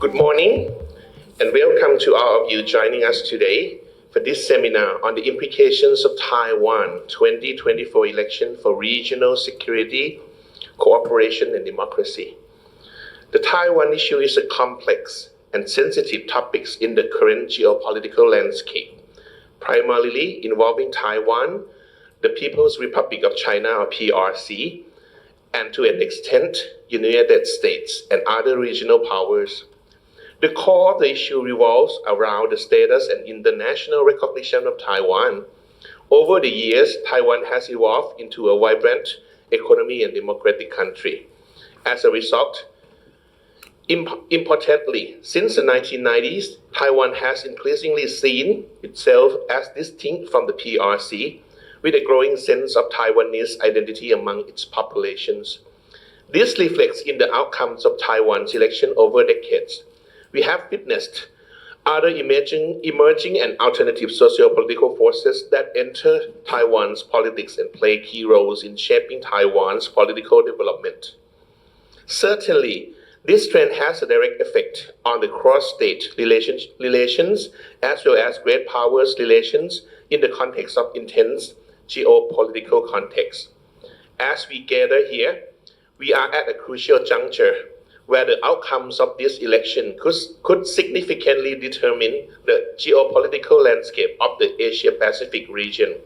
Good morning and welcome to all of you joining us today for this seminar on the implications of Taiwan 2024 election for regional security, cooperation and democracy. The Taiwan issue is a complex and sensitive topic in the current geopolitical landscape, primarily involving Taiwan, the People's Republic of China or PRC, and to an extent, United States and other regional powers. The core of the issue revolves around the status and international recognition of Taiwan. Over the years, Taiwan has evolved into a vibrant economy and democratic country. As a result, importantly, since the 1990s, Taiwan has increasingly seen itself as distinct from the PRC, with a growing sense of Taiwanese identity among its populations. This reflects in the outcomes of Taiwan's election over decades. We have witnessed other emerging and alternative socio-political forces that enter Taiwan's politics and play key roles in shaping Taiwan's political development. Certainly, this trend has a direct effect on the cross-state relations as well as great powers relations in the context of intense geopolitical context. As we gather here, we are at a crucial juncture where the outcomes of this election could significantly determine the geopolitical landscape of the Asia-Pacific region.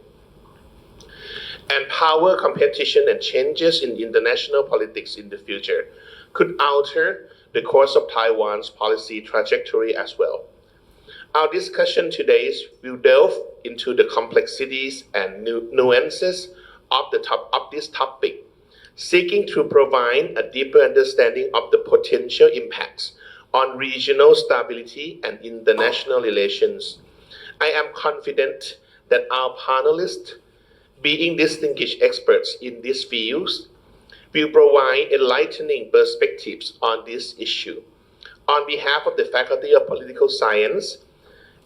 And power competition and changes in international politics in the future could alter the course of Taiwan's policy trajectory as well. Our discussion today will delve into the complexities and nuances of this topic, seeking to provide a deeper understanding of the potential impacts on regional stability and international relations. I am confident that our panelists, being distinguished experts in these fields, will provide enlightening perspectives on this issue. On behalf of the Faculty of Political Science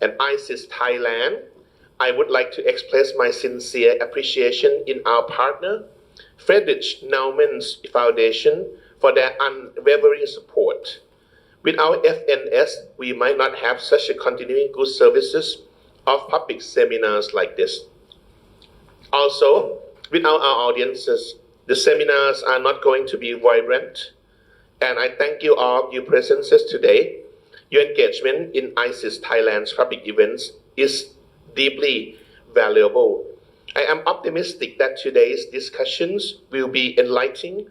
and ISIS Thailand, I would like to express my sincere appreciation in our partner, Friedrich Naumann's Foundation, for their unwavering support. Without FNS, we might not have such a continuing good services of public seminars like this. Also, without our audiences, the seminars are not going to be vibrant, and I thank you all for your presences today. Your engagement in ISIS Thailand's public events is deeply valuable. I am optimistic that today's discussions will be enlightening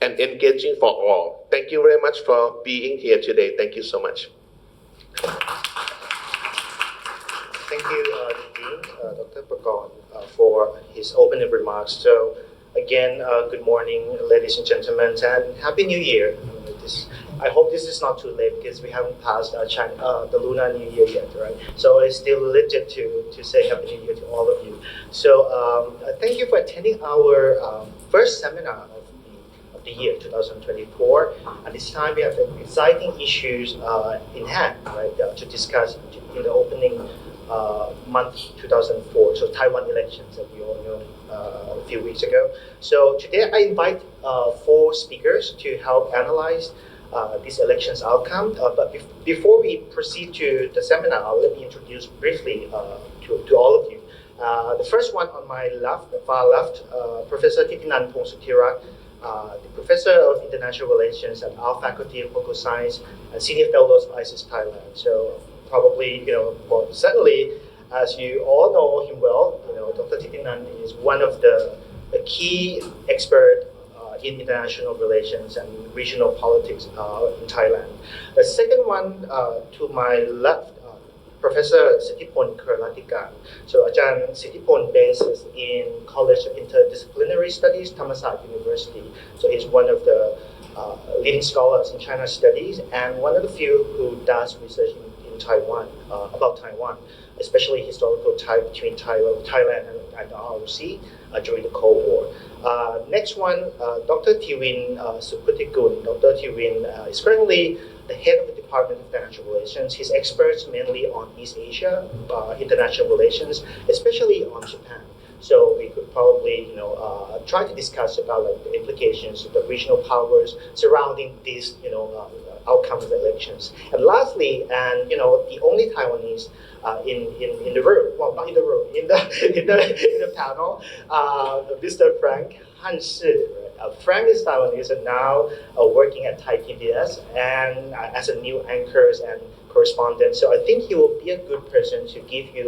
and engaging for all. Thank you very much for being here today. Thank you so much. Thank you, Dean, Dr. Pragon, for his opening remarks. So, again, good morning, ladies and gentlemen, and Happy New Year. I hope this is not too late because we haven't passed the Lunar New Year yet, right? So it's still legit to say Happy New Year to all of you. So thank you for attending our first seminar of the year 2024. And this time we have exciting issues in hand, right, to discuss in the opening month 2004, so Taiwan elections that we all know a few weeks ago. So today I invite 4 speakers to help analyze this election's outcome. But before we proceed to the seminar, let me introduce briefly to all of you. The first one on my left, far left, Professor Thitinan Pongsuthirak, the Professor of International Relations at our Faculty of Political Science and Senior Fellows of ISIS Thailand. So probably, well, certainly, as you all know him well, Dr. Thitinan is one of the key experts in international relations and regional politics in Thailand. The second one to my left, Professor Sittipon Kurlatikan. So Ajahn Sittipon bases in College of Interdisciplinary Studies, Thammasat University. So he's one of the leading scholars in China studies and one of the few who does research in Taiwan, about Taiwan, especially historical tie between Thailand and the ROC during the Cold War. Next one, Dr. Tiwin Sukutikun. Dr. Tiwin is currently the head of the Department of International Relations. He's experts mainly on East Asia, international relations, especially on Japan. So we could probably, try to discuss about the implications of the regional powers surrounding these, outcome of the elections. And lastly, and the only Taiwanese in the room, well, not in the room, in the panel, Mr. Frank Hanshi. Frank is Taiwanese and now working at Thai PBS and as a new anchor and correspondent. So I think he will be a good person to give you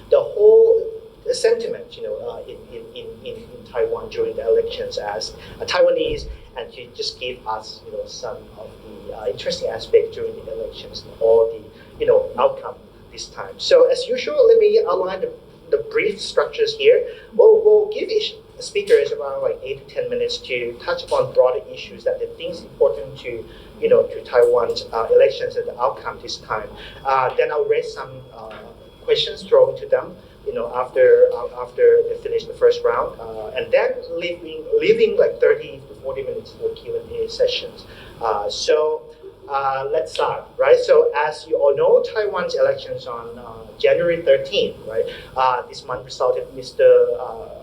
the whole sentiment in Taiwan during the elections as a Taiwanese, and to just give us some of the interesting aspects during the elections and all the outcome this time. So as usual, let me outline the brief structures here. We'll give each speaker is around 8 to 10 minutes to touch upon broader issues that they think is important to Taiwan's elections and the outcome this time. Then I'll raise some questions thrown to them after they finish the first round, and then leaving 30 to 40 minutes for Q&A sessions. Let's start, right? So as you all know, Taiwan's elections on January 13th, right? This month resulted Mr.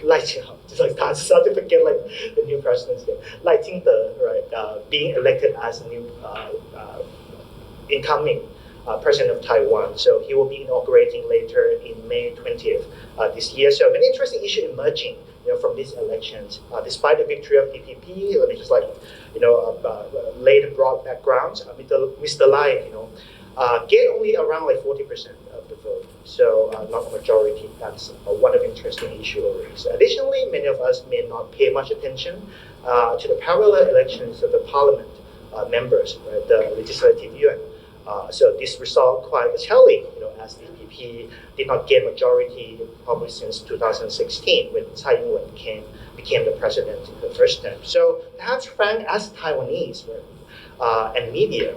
Lai Ching-te, I started to forget the new president's name, Lai Ching-te, right? Being elected as a new incoming president of Taiwan. So he will be inaugurating later in May 20th this year. So an interesting issue emerging from these elections. Despite the victory of PPP, let me just lay the broad background. Mr. Lai, gained only around 40% of the vote. So not a majority. That's one of the interesting issues raised. Additionally, many of us may not pay much attention to the parallel elections of the parliament members, right, the legislative yuan. So this result quite telling, as the DPP did not gain majority probably since 2016 when Tsai Ing-wen became the president in the first term. So perhaps Frank, as Taiwanese, right, and media,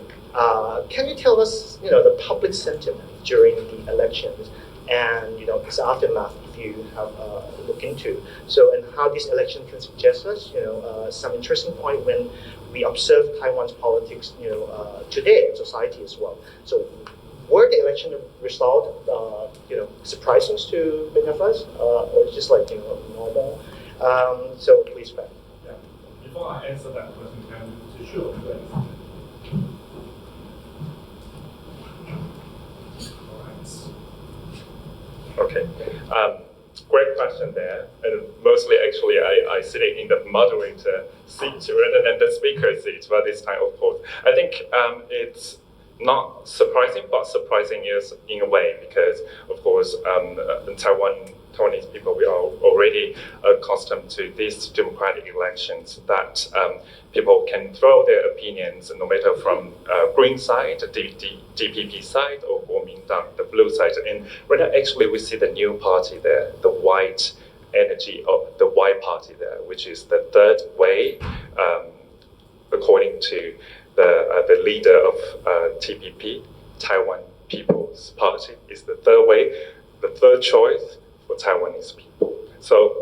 can you tell us, the public sentiment during the elections and its aftermath, if you have looked into? So, and how this election can suggest us, some interesting point when we observe Taiwan's politics, today in society as well. So, were the election result, surprising to many of us, or just normal? So, please, Frank. Yeah. Before I answer that question, can you show Okay, great question there. And mostly, actually, I sit in the moderator seat rather than the speaker seat. But this time, of course, I think it's not surprising, but surprising is in a way because, of course, in Taiwanese people, we are already accustomed to these democratic elections that people can throw their opinions, no matter from green side, DPP side, or Kuomintang, the blue side. And right now, actually, we see the new party there, the white energy of the white party there, which is the third way, according to the leader of TPP, Taiwan People's Party, is the third way, the third choice for Taiwanese people. So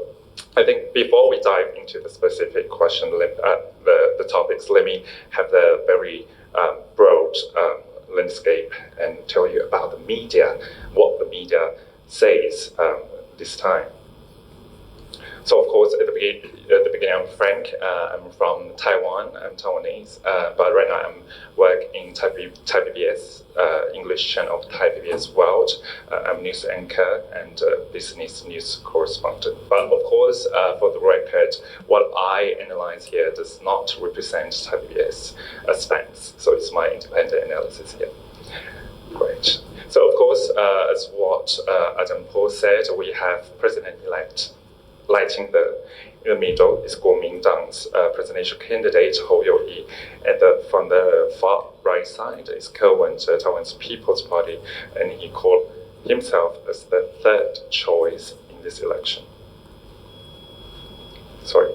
I think before we dive into the specific question, the topics, let me have the very broad landscape and tell you about the media, what the media says this time. So of course, at the beginning, I'm Frank. I'm from Taiwan. I'm Taiwanese, but right now I'm working in Thai PBS English channel of Thai PBS World. I'm news anchor and business news correspondent. But of course, for the record, what I analyze here does not represent Thai PBS stance. So it's my independent analysis here. Great. So of course, as what Adam Paul said, we have President-elect Lai Ching-te. In the middle is Kuomintang's presidential candidate Hou You-yi, and from the far right side is Ke-wen's Taiwan's People's Party, and he called himself as the third choice in this election. Sorry.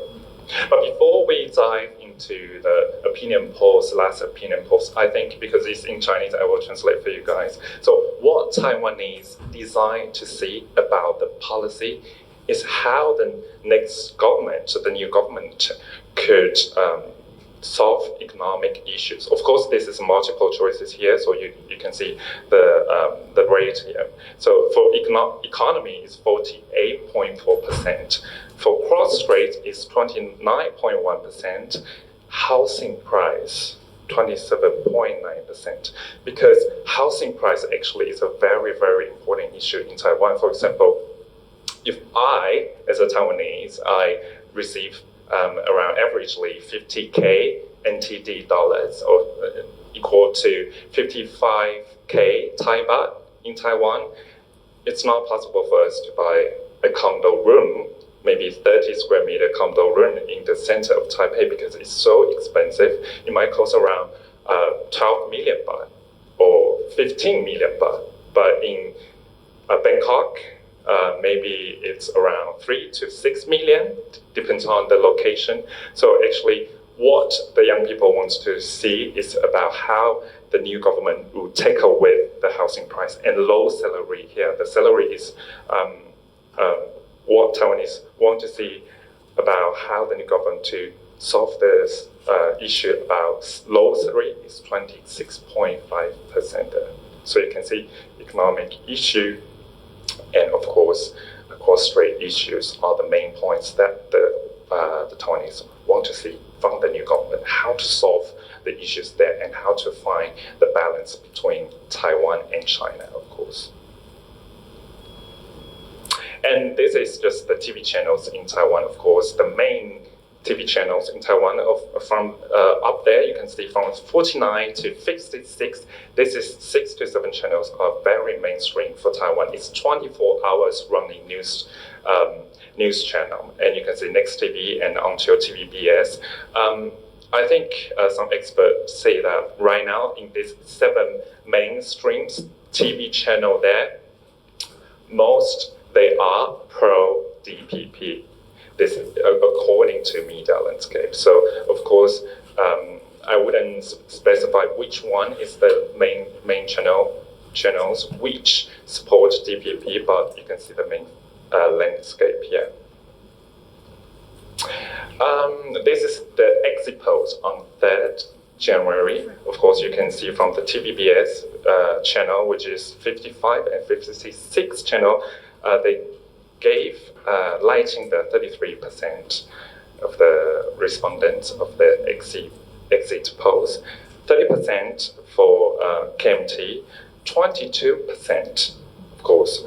But before we dive into the opinion polls, last opinion polls, I think because it's in Chinese, I will translate for you guys. So what Taiwanese desire to see about the policy is how the next government, the new government, could solve economic issues. Of course, this is multiple choices here, so you can see the rate here. So for economy is 48.4%. For cross rate is 29.1%. Housing price 27.9%, because housing price actually is a very, very important issue in Taiwan. For example, if I, as a Taiwanese, I receive around averagely 50K NTD dollars, or equal to 55K Thai baht in Taiwan, it's not possible for us to buy a condo room, maybe 30 square meter condo room in the center of Taipei, because it's so expensive. It might cost around 12 million baht or 15 million baht. But in Bangkok, maybe it's around 3 to 6 million, depends on the location. So actually, what the young people want to see is about how the new government will tackle with the housing price and low salary here. The salary is what Taiwanese want to see about how the new government to solve this issue about low salary is 26.5%. So you can see economic issue and of course cost rate issues are the main points that the Taiwanese want to see from the new government, how to solve the issues there and how to find the balance between Taiwan and China, of course. And this is just the TV channels in Taiwan, of course. The main TV channels in Taiwan, from up there, you can see from 49 to 56, this is 6 to 7 channels are very mainstream for Taiwan. It's 24 hours running news channel. And you can see Next TV and Until TVBS. I think some experts say that right now in these 7 mainstream TV channel there, most they are pro-DPP. This is according to media landscape. So of course, I wouldn't specify which one is the main channels which support DPP, but you can see the main landscape here. This is the exit polls on 3rd January. Of course, you can see from the TVBS channel, which is 55 and 56 channel, they gave lighting the 33% of the respondents of the exit polls, 30% for KMT, 22%, of course,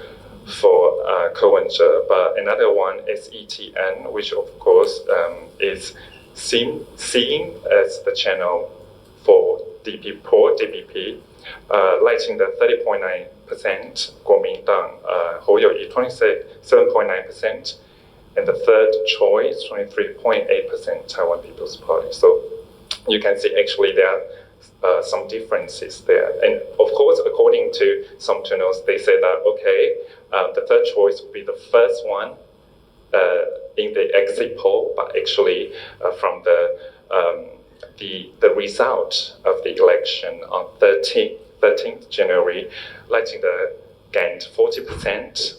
for Ko-Wen-je, but another one is ETN, which of course is seen as the channel for DPP, lighting the 30.9%, Kuomintang, Hou You-yi 27.9%, and the third choice, 23.8%, Taiwan People's Party. So you can see actually there are some differences there. And of course, according to some channels, they say that, okay, the third choice will be the first one in the exit poll, but actually from the result of the election on 13th January, lighting the gained 40%,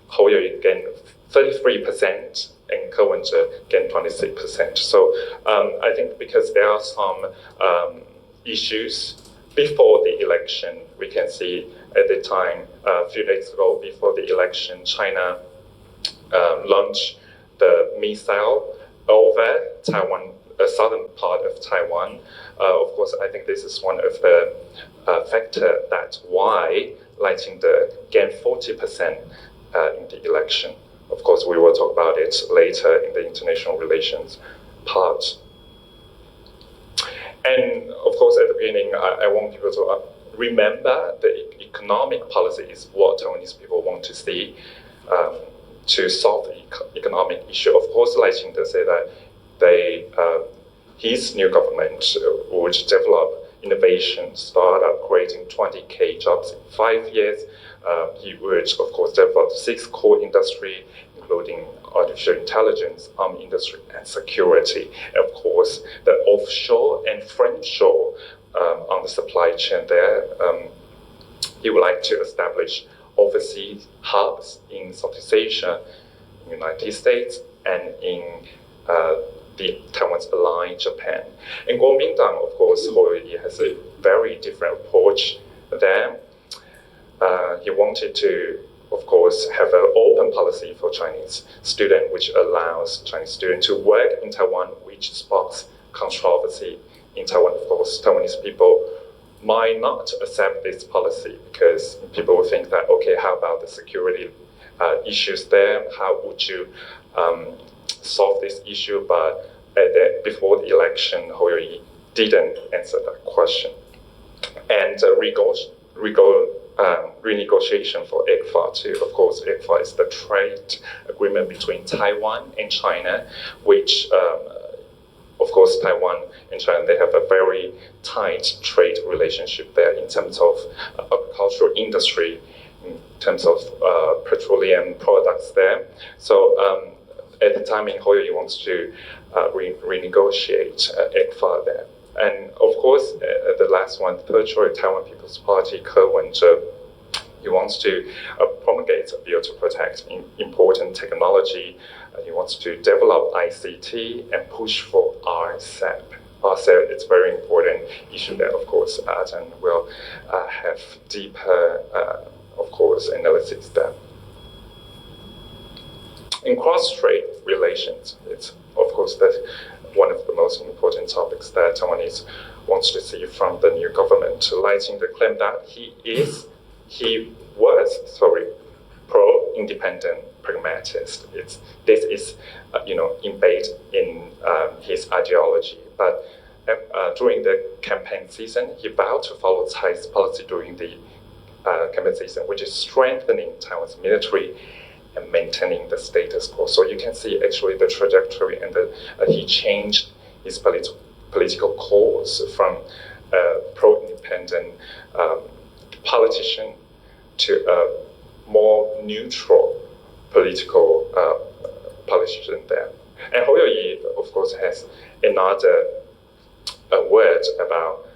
Hou You-yi gained 33%, and Ko-Wen-je gained 26%. So I think because there are some issues before the election, we can see at the time, a few days ago before the election, China launched the missile over Taiwan, the southern part of Taiwan. Of course, I think this is one of the factors that's why lighting the gained 40% in the election. Of course, we will talk about it later in the international relations part. And of course, at the beginning, I want people to remember the economic policy is what Taiwanese people want to see to solve the economic issue. Of course, lighting to say that his new government would develop innovation, startup, creating 20K jobs in 5 years. He would, of course, develop 6 core industry, including artificial intelligence, arm industry, and security. And of course, the offshore and friendshore on the supply chain there. He would like to establish overseas hubs in Southeast Asia, in the United States, and in Taiwan's ally, Japan. And Kuomintang, of course, Hou You-yi has a very different approach there. He wanted to, of course, have an open policy for Chinese students, which allows Chinese students to work in Taiwan, which sparks controversy in Taiwan, of course, Taiwanese people might not accept this policy because people will think that, okay, how about the security issues there? How would you solve this issue? But before the election, Hou Yu-ih didn't answer that question. And renegotiation for ECFA too. Of course, ECFA is the trade agreement between Taiwan and China, which, of course, Taiwan and China, they have a very tight trade relationship there in terms of agricultural industry, in terms of petroleum products there. So at the time, Hou Yu-ih wants to renegotiate ECFA there. And of course, the last one, Third Choice Taiwan People's Party, Ke Wen-je, he wants to promulgate a bill to protect important technology. He wants to develop ICT and push for RCEP. RCEP is a very important issue there, of course, and we'll have deeper, of course, analysis there. In cross-strait relations, it's, of course, that's one of the most important topics that Taiwanese wants to see from the new government, lighting the claim that he was pro-independent pragmatist. This is, embedded in his ideology. But during the campaign season, he vowed to follow Tsai's policy during the campaign season, which is strengthening Taiwan's military and maintaining the status quo. So you can see actually the trajectory, and he changed his political course from a pro-independent politician to a more neutral political politician there. And Hou Yu-ih, of course, has another word about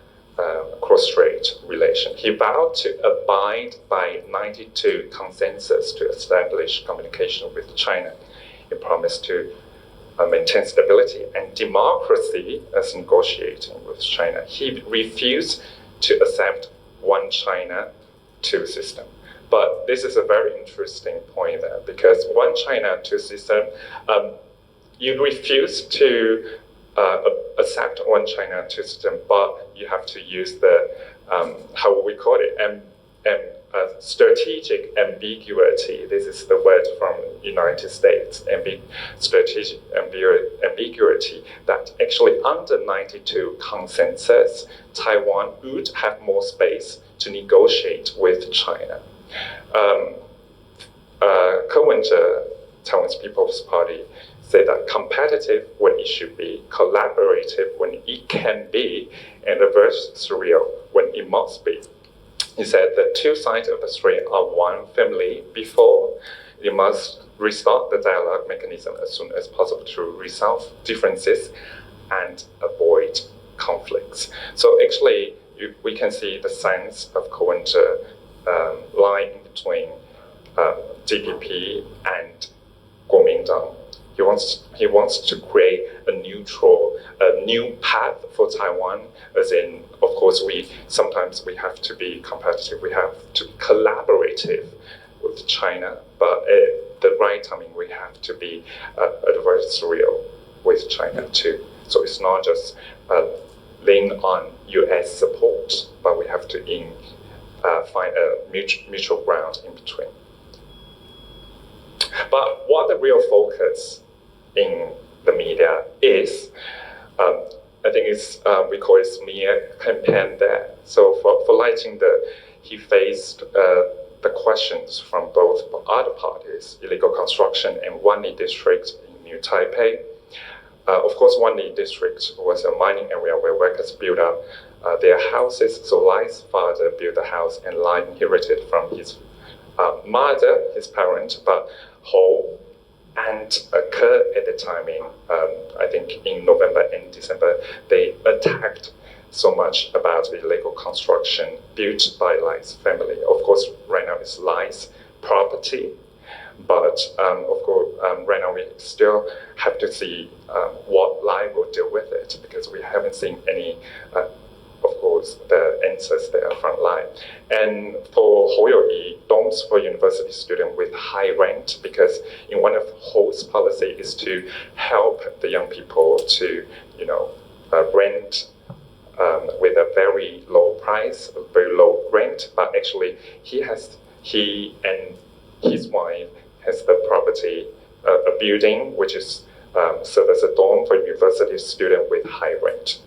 cross-strait relation. He vowed to abide by 92 consensus to establish communication with China. He promised to maintain stability and democracy as negotiating with China. He refused to accept one China, two system. But this is a very interesting point there, because one China, two system, you refuse to accept one China, two system, but you have to use the, how we call it, strategic ambiguity. This is the word from United States, strategic ambiguity, that actually under 92 consensus, Taiwan would have more space to negotiate with China. Ke Wen-je, Taiwan's People's Party, say that competitive when it should be, collaborative when it can be, and adversarial when it must be. He said the two sides of the string are one family. Before, you must restart the dialogue mechanism as soon as possible to resolve differences and avoid conflicts. So actually, we can see the sense of Ke Wen-je lying between DPP and Kuomintang. He wants to create a new path for Taiwan, as in, of course, sometimes we have to be competitive, we have to be collaborative with China, but at the right timing, we have to be adversarial with China too. So it's not just lean on US support, but we have to find a mutual ground in between. But what the real focus in the media is, I think it's, we call it smear campaign there. So for lighting he faced the questions from both other parties, illegal construction in Wanli district in New Taipei. Of course, Wanli district was a mining area where workers built up their houses. So Lai's father built a house, and Lai inherited from his mother, his parent, but Hou and Ke at the timing, I think in November and December, they attacked so much about the illegal construction built by Lai's family. Of course, right now it's Lai's property, but of course, right now we still have to see what Lai will do with it, because we haven't seen any, of course, the answers there from Lai. And for Hou Yu-ih, dorms for university students with high rent, because in one of Hou's policy is to help the young people to, rent with a very low price, a very low rent, but actually he and his wife has the property, a building which is served as a dorm for university student with high rent.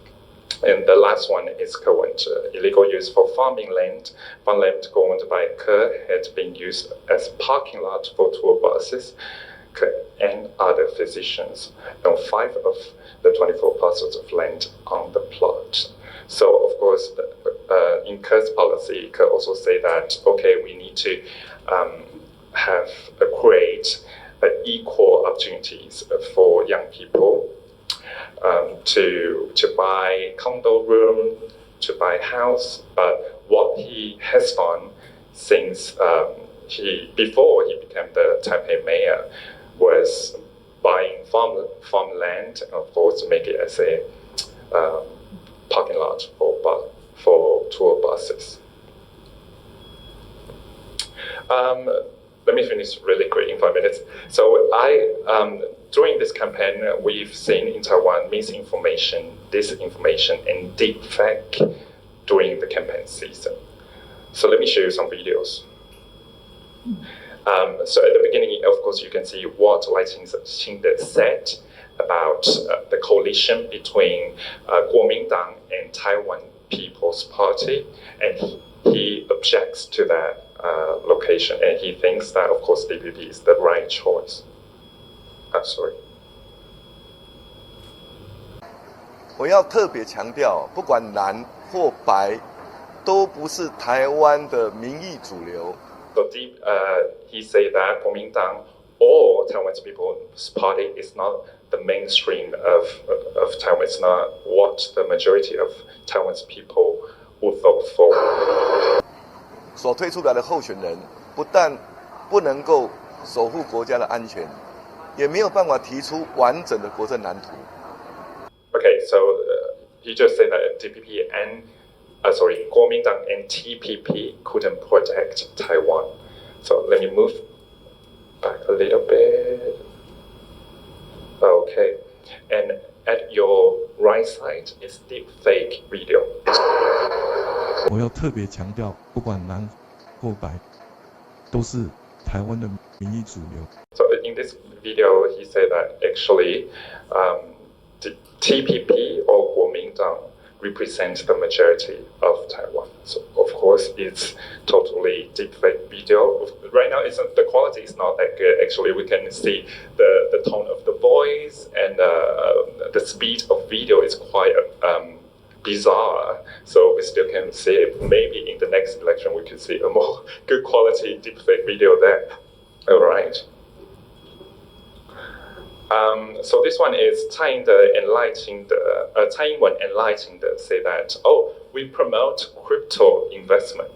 And the last one is current illegal use for farming land. Farmland owned by Ke had been used as parking lot for tour buses and other physicians, and 5 of the 24 parcels of land on the plot. So, of course, in Ke's policy, Ke also say that, okay, we need to create equal opportunities for young people to buy condo room, to buy house. But what he has done since before he became the Taipei mayor was buying farmland and of course make it as a parking lot for tour buses. Let me finish really quick in 5 minutes. So during this campaign, we've seen in Taiwan misinformation, disinformation, and deep fake during the campaign season. So let me show you some videos. So at the beginning, of course, you can see what Lai Ching-te said about the coalition between Kuomintang and Taiwan People's Party, and he objects to that location, and he thinks that, of course, DPP is the right choice. I'm sorry. 我要特别强调，不管蓝或白，都不是台湾的民意主流。So he said that Kuomintang or Taiwanese People's Party is not the mainstream of Taiwan. It's not what the majority of Taiwanese people would vote for. 所推出来的候选人，不但不能够守护国家的安全，也没有办法提出完整的国政蓝图。Okay, so he just said that DPP and Kuomintang and TPP couldn't protect Taiwan. So let me move back a little bit. Okay, and at your right side is deep fake video. 我要特别强调，不管蓝或白，都是台湾的民意主流。So in this video, he said that actually, the TPP or Kuomintang represents the majority of Taiwan. So of course, it's totally deepfake video. Right now, the quality is not that good. Actually, we can see the tone of the voice and the speed of video is quite bizarre. So we still can see it. Maybe in the next election, we can see a more good quality deepfake video there. All right. So this one is Tsai Ing-wen enlightening say that, oh, we promote crypto investment.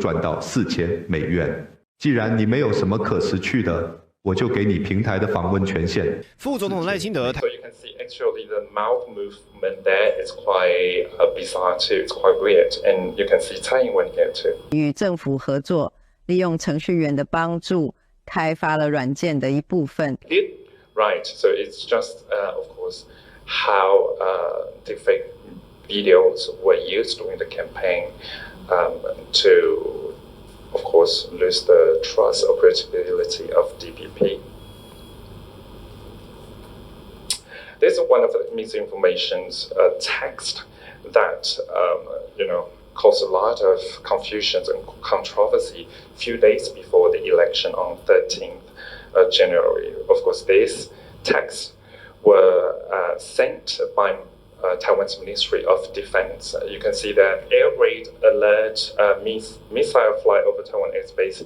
赚到$4000。既然你没有什么可失去的，我就给你平台的访问权限。副总统赖清德。So you can see actually the mouth movement there is quite bizarre too. It's quite weird, and you can see Tsai Ing-wen here too. 与政府合作，利用程序员的帮助，开发了软件的一部分。Right, so it's just, of course, how deepfake videos were used during the campaign to, of course, lose the trust or credibility of DPP. This is one of the misinformation's text that, caused a lot of confusion and controversy a few days before the election on 13th January. Of course, these texts were sent by Taiwan's Ministry of Defense. You can see that air raid alert, missile flight over Taiwan airspace.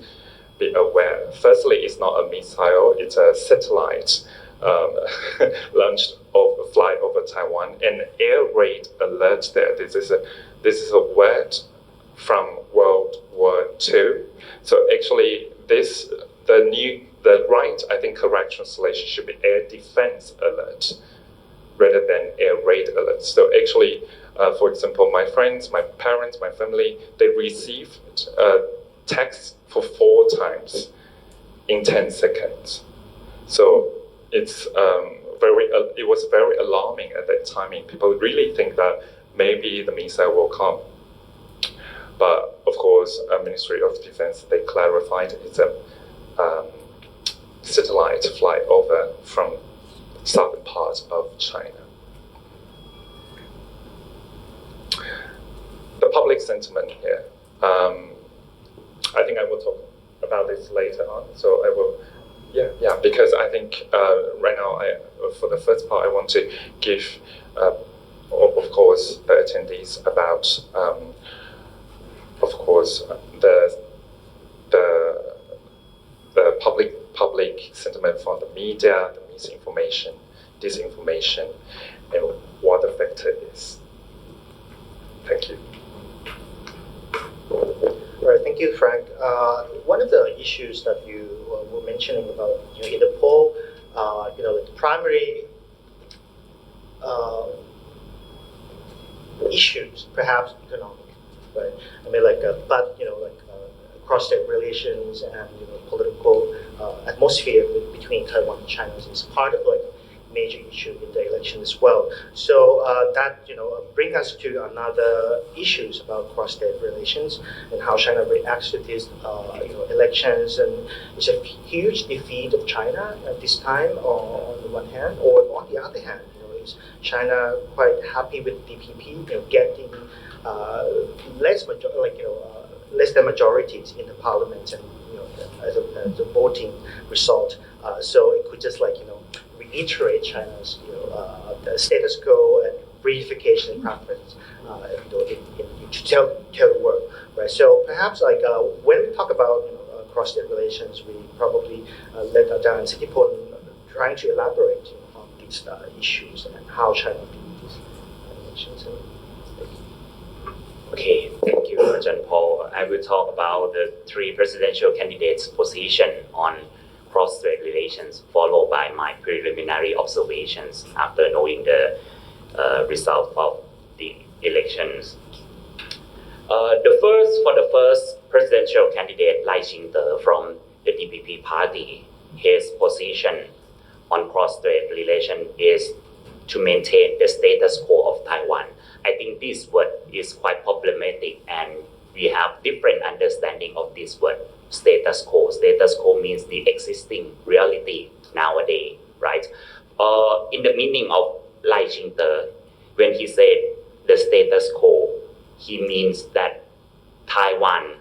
Be aware. Firstly, it's not a missile; it's a satellite launched fly over Taiwan. And air raid alert there. This is a word from World War II. So actually, the right, I think, correct translation should be air defense alert rather than air raid alert. So actually, for example, my friends, my parents, my family, they received text for 4 times in 10 seconds. So it was very alarming at that time. People really think that maybe the missile will come. But of course, Ministry of Defense, they clarified it's a satellite flight over from southern parts of China. The public sentiment here. I think I will talk about this later on. So I will, because I think right now, for the first part, I want to give, of course, the attendees about, of course, the public sentiment from the media, the misinformation, disinformation, and what the factor is. Thank you. All right, thank you, Frank. One of the issues that you were mentioning about in the poll, the primary issues, perhaps economic, right? I mean, cross-state relations and political atmosphere between Taiwan and China is part of major issue in the election as well. So that bring us to another issues about cross-state relations and how China reacts to these elections. And it's a huge defeat of China at this time on the one hand, or on the other hand, is China quite happy with DPP, getting less than majorities in the parliament and as a voting result. So it could just reiterate China's the status quo and reunification preference to tell the world, right? So perhaps when we talk about cross-state relations, we probably let Adan and Sitipon trying to elaborate on these issues and how China views these relations. Okay, thank you, John Paul. I will talk about the three presidential candidates' position on cross-strait relations, followed by my preliminary observations after knowing the result of the elections. For the first presidential candidate, Lai Ching-te from the DPP party, his position on cross-strait relation is to maintain the status quo of Taiwan. I think this word is quite problematic, and we have different understanding of this word, status quo. Status quo means the existing reality nowadays, right? In the meaning of Lai Ching-te, when he said the status quo, he means that Taiwan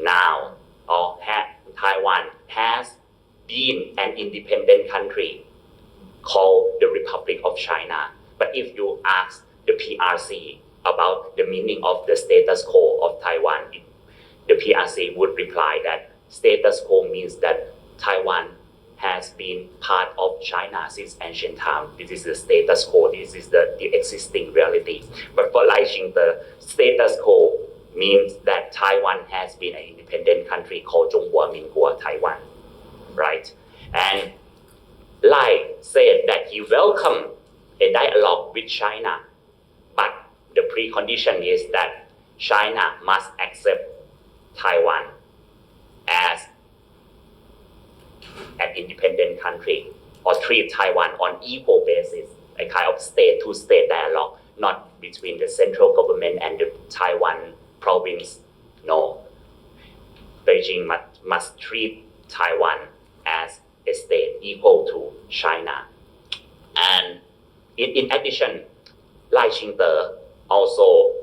now, Taiwan has been an independent country called the Republic of China. But if you ask the PRC about the meaning of the status quo of Taiwan, the PRC would reply that status quo means that Taiwan has been part of China since ancient times. This is the status quo. This is the existing reality. But for Lai Ching-te, status quo means that Taiwan has been an independent country called 中华民国 Taiwan, right? And Lai said that he welcomed a dialogue with China, but the precondition is that China must accept Taiwan as an independent country or treat Taiwan on equal basis, a kind of state-to-state dialogue, not between the central government and the Taiwan province. No. Beijing must treat Taiwan as a state equal to China. And in addition, Lai Ching-te also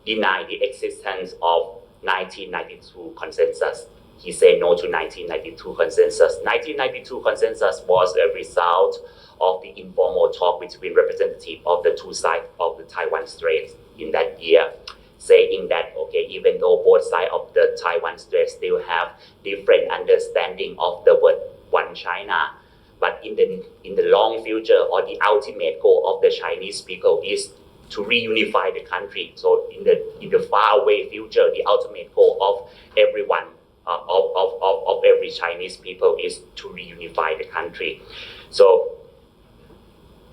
denied the existence of 1992 consensus. He said no to 1992 consensus. 1992 consensus was a result of the informal talk between representatives of the two sides of the Taiwan Strait in that year, saying that, okay, even though both sides of the Taiwan Strait still have different understanding of the word one China, but in the long future, or the ultimate goal of the Chinese people is to reunify the country. So in the far away future, the ultimate goal of everyone, of every Chinese people is to reunify the country. So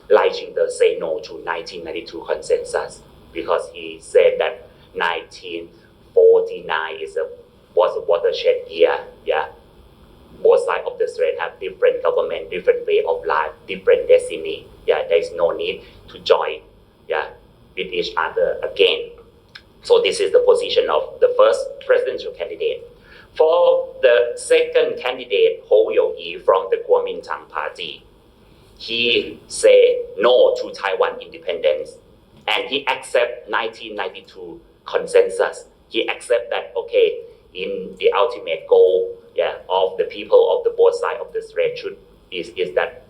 Lai Ching-te say no to 1992 consensus because he said that 1949 was a watershed year. Yeah, both sides of the strait have different government, different way of life, different destiny. Yeah, there is no need to join. Yeah, with each other again. So this is the position of the first presidential candidate. For the second candidate, Ho Yo-yi from the Kuomintang party, he said no to Taiwan independence, and he accept 1992 consensus. He accept that, okay, in the ultimate goal of the people of the both sides of the strait is that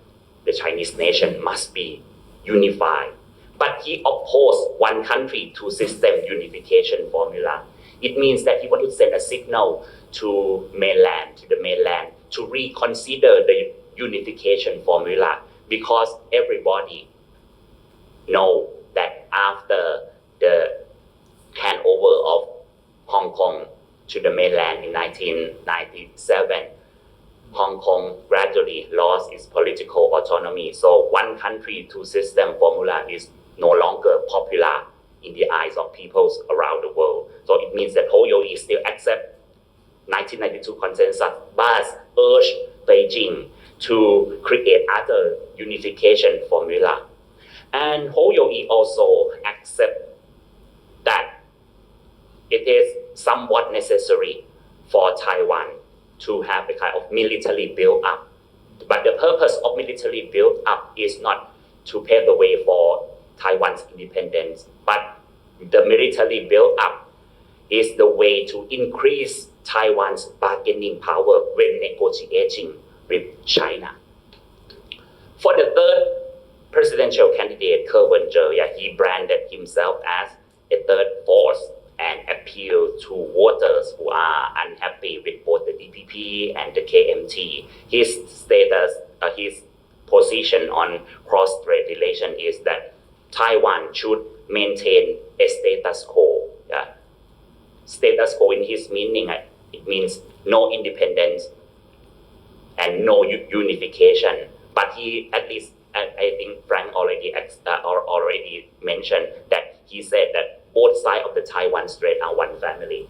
the Chinese nation must be unified. But he opposed one country, two system unification formula. It means that he wanted to send a signal to the mainland, to reconsider the unification formula, because everybody know that after the handover of Hong Kong to the mainland in 1997, Hong Kong gradually lost its political autonomy. So one country, two system formula is no longer popular in the eyes of peoples around the world. So it means that Ho Yo-yi still accept 1992 consensus, but urge Beijing to create other unification formula. And Ho Yo-yi also accept that it is somewhat necessary for Taiwan to have a kind of military build-up. But the purpose of military build-up is not to pave the way for Taiwan's independence, but the military build-up is the way to increase Taiwan's bargaining power when negotiating with China. For the third presidential candidate, Ke Wen-je, he branded himself as a third force and appealed to voters who are unhappy with both the DPP and the KMT. His status, his position on cross-strait relation is that Taiwan should maintain a status quo. Status quo in his meaning, it means no independence and no unification. But he, at least, I think Frank already mentioned that he said that both sides of the Taiwan Strait are one family.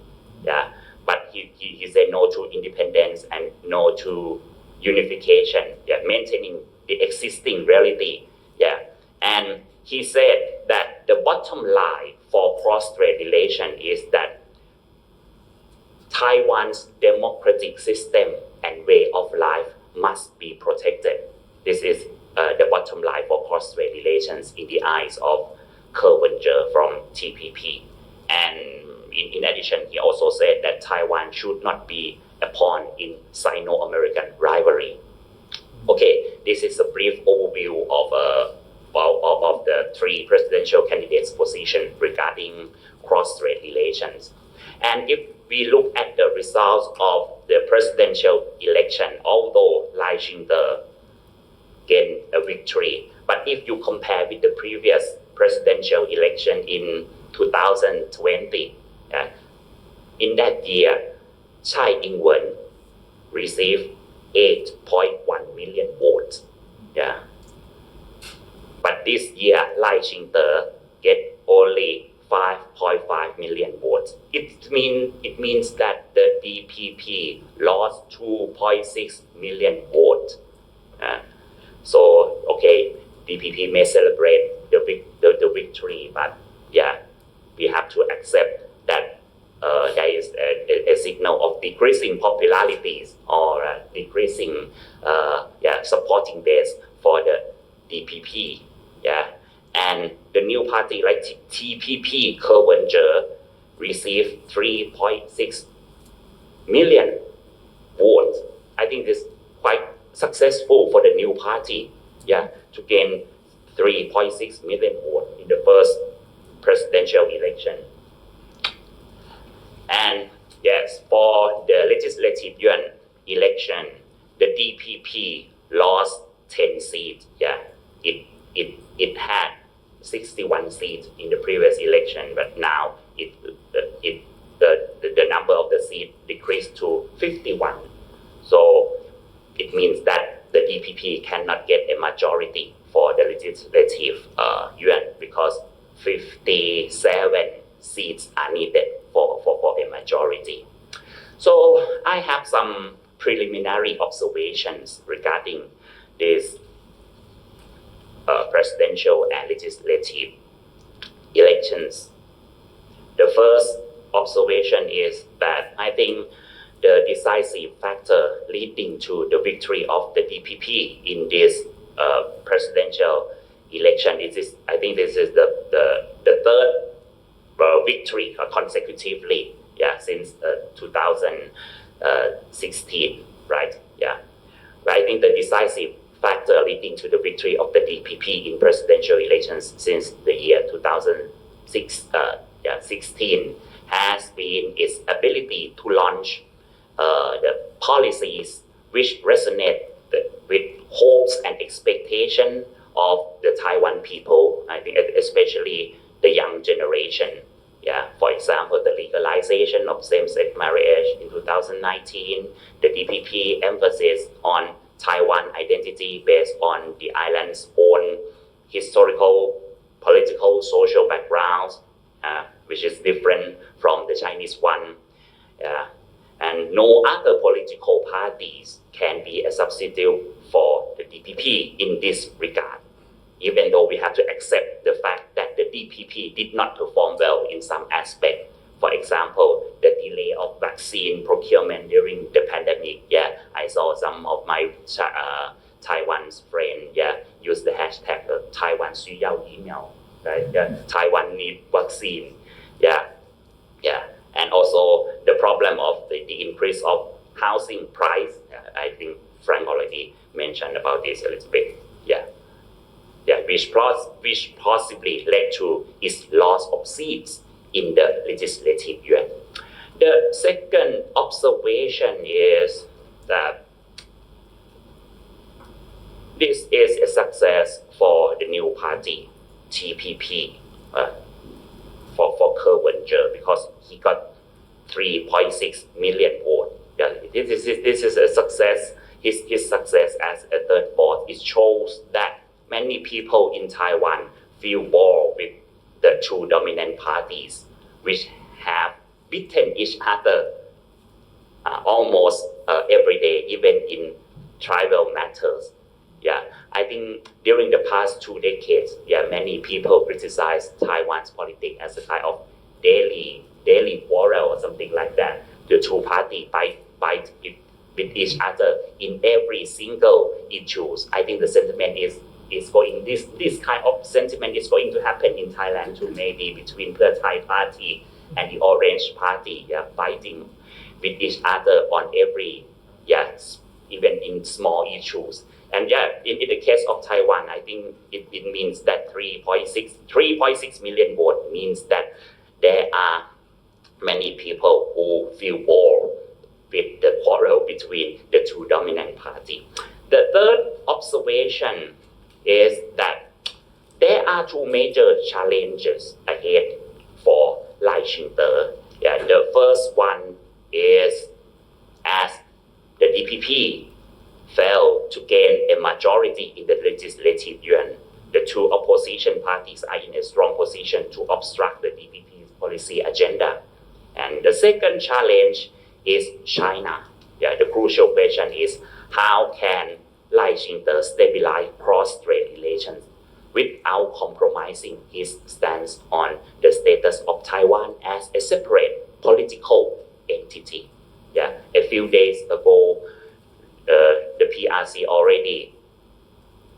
But he said no to independence and no to unification. Maintaining the existing reality. And he said that the bottom line for cross-strait relation is that Taiwan's democratic system and way of life must be protected. This is the bottom line for cross-strait relations in the eyes of Ke Wen-je from TPP. And in addition, he also said that Taiwan should not be a pawn in Sino-American rivalry. Okay, this is a brief overview of the three presidential candidates' position regarding cross-strait relations. And if we look at the results of the presidential election, although Lai Ching-te gained a victory, but if you compare with the previous presidential election in 2020, in that year, Tsai Ing-wen received 8.1 million votes. But this year, Lai Ching-te get only 5.5 million votes. It means that the DPP lost 2.6 million votes. So, okay, DPP may celebrate the victory, but we have to accept that there is a signal of decreasing popularities or decreasing supporting base for the DPP. And the new party like TPP, Ke Wen-je, received 3.6 million votes. I think this is quite successful for the new party, to gain 3.6 million votes in the first presidential election. And yes, for the legislative yuan election, the DPP lost 10 seats. It had 61 seats in the previous election, but now the number of the seats decreased to 51. So it means that the DPP cannot get a majority for the legislative yuan because 57 seats are needed for a majority. So I have some preliminary observations regarding this presidential and legislative elections. The first observation is that I think the decisive factor leading to the victory of the DPP in this presidential election I think this is the third victory consecutively, since 2016, right? I think the decisive factor leading to the victory of the DPP in presidential elections since the year 2016 has been its ability to launch the policies which resonate with hopes and expectations of the Taiwan people, I think especially the young generation. For example, the legalization of same-sex marriage in 2019, the DPP emphasis on Taiwan identity based on the island's own historical, political, social backgrounds, which is different from the Chinese one. And no other political parties can be a substitute for the DPP in this regard, even though we have to accept the fact that the DPP did not perform well in some aspect. For example, the delay of vaccine procurement during the pandemic. I saw some of my Taiwan's friends use the hashtag Taiwan 需要疫苗, right? Taiwan need vaccine. And also the problem of the increase of housing price. I think Frank already mentioned about this a little bit. Which possibly led to its loss of seats in the legislative yuan. The second observation is that this is a success for the new party, TPP, for Ke Wen-je, because he got 3.6 million votes. This is a success. His success as a third force. It shows that many people in Taiwan feel bored with the two dominant parties, which have beaten each other almost every day, even in tribal matters. I think during the past 2 decades, many people criticize Taiwan's politics as a kind of daily quarrel or something like that. The two parties fight with each other in every single issues. I think the sentiment is going, this kind of sentiment is going to happen in Thailand too, maybe between the Thai party and the Orange party, fighting with each other on every, even in small issues. And in the case of Taiwan, I think it means that 3.6 million votes means that there are many people who feel bored with the quarrel between the two dominant parties. The third observation is that there are two major challenges ahead for Lai Ching-te. The first one is as the DPP failed to gain a majority in the legislative yuan, the two opposition parties are in a strong position to obstruct the DPP's policy agenda. And the second challenge is China. The crucial question is how can Lai Ching-te stabilize cross-strait relations without compromising his stance on the status of Taiwan as a separate political entity. A few days ago, the PRC already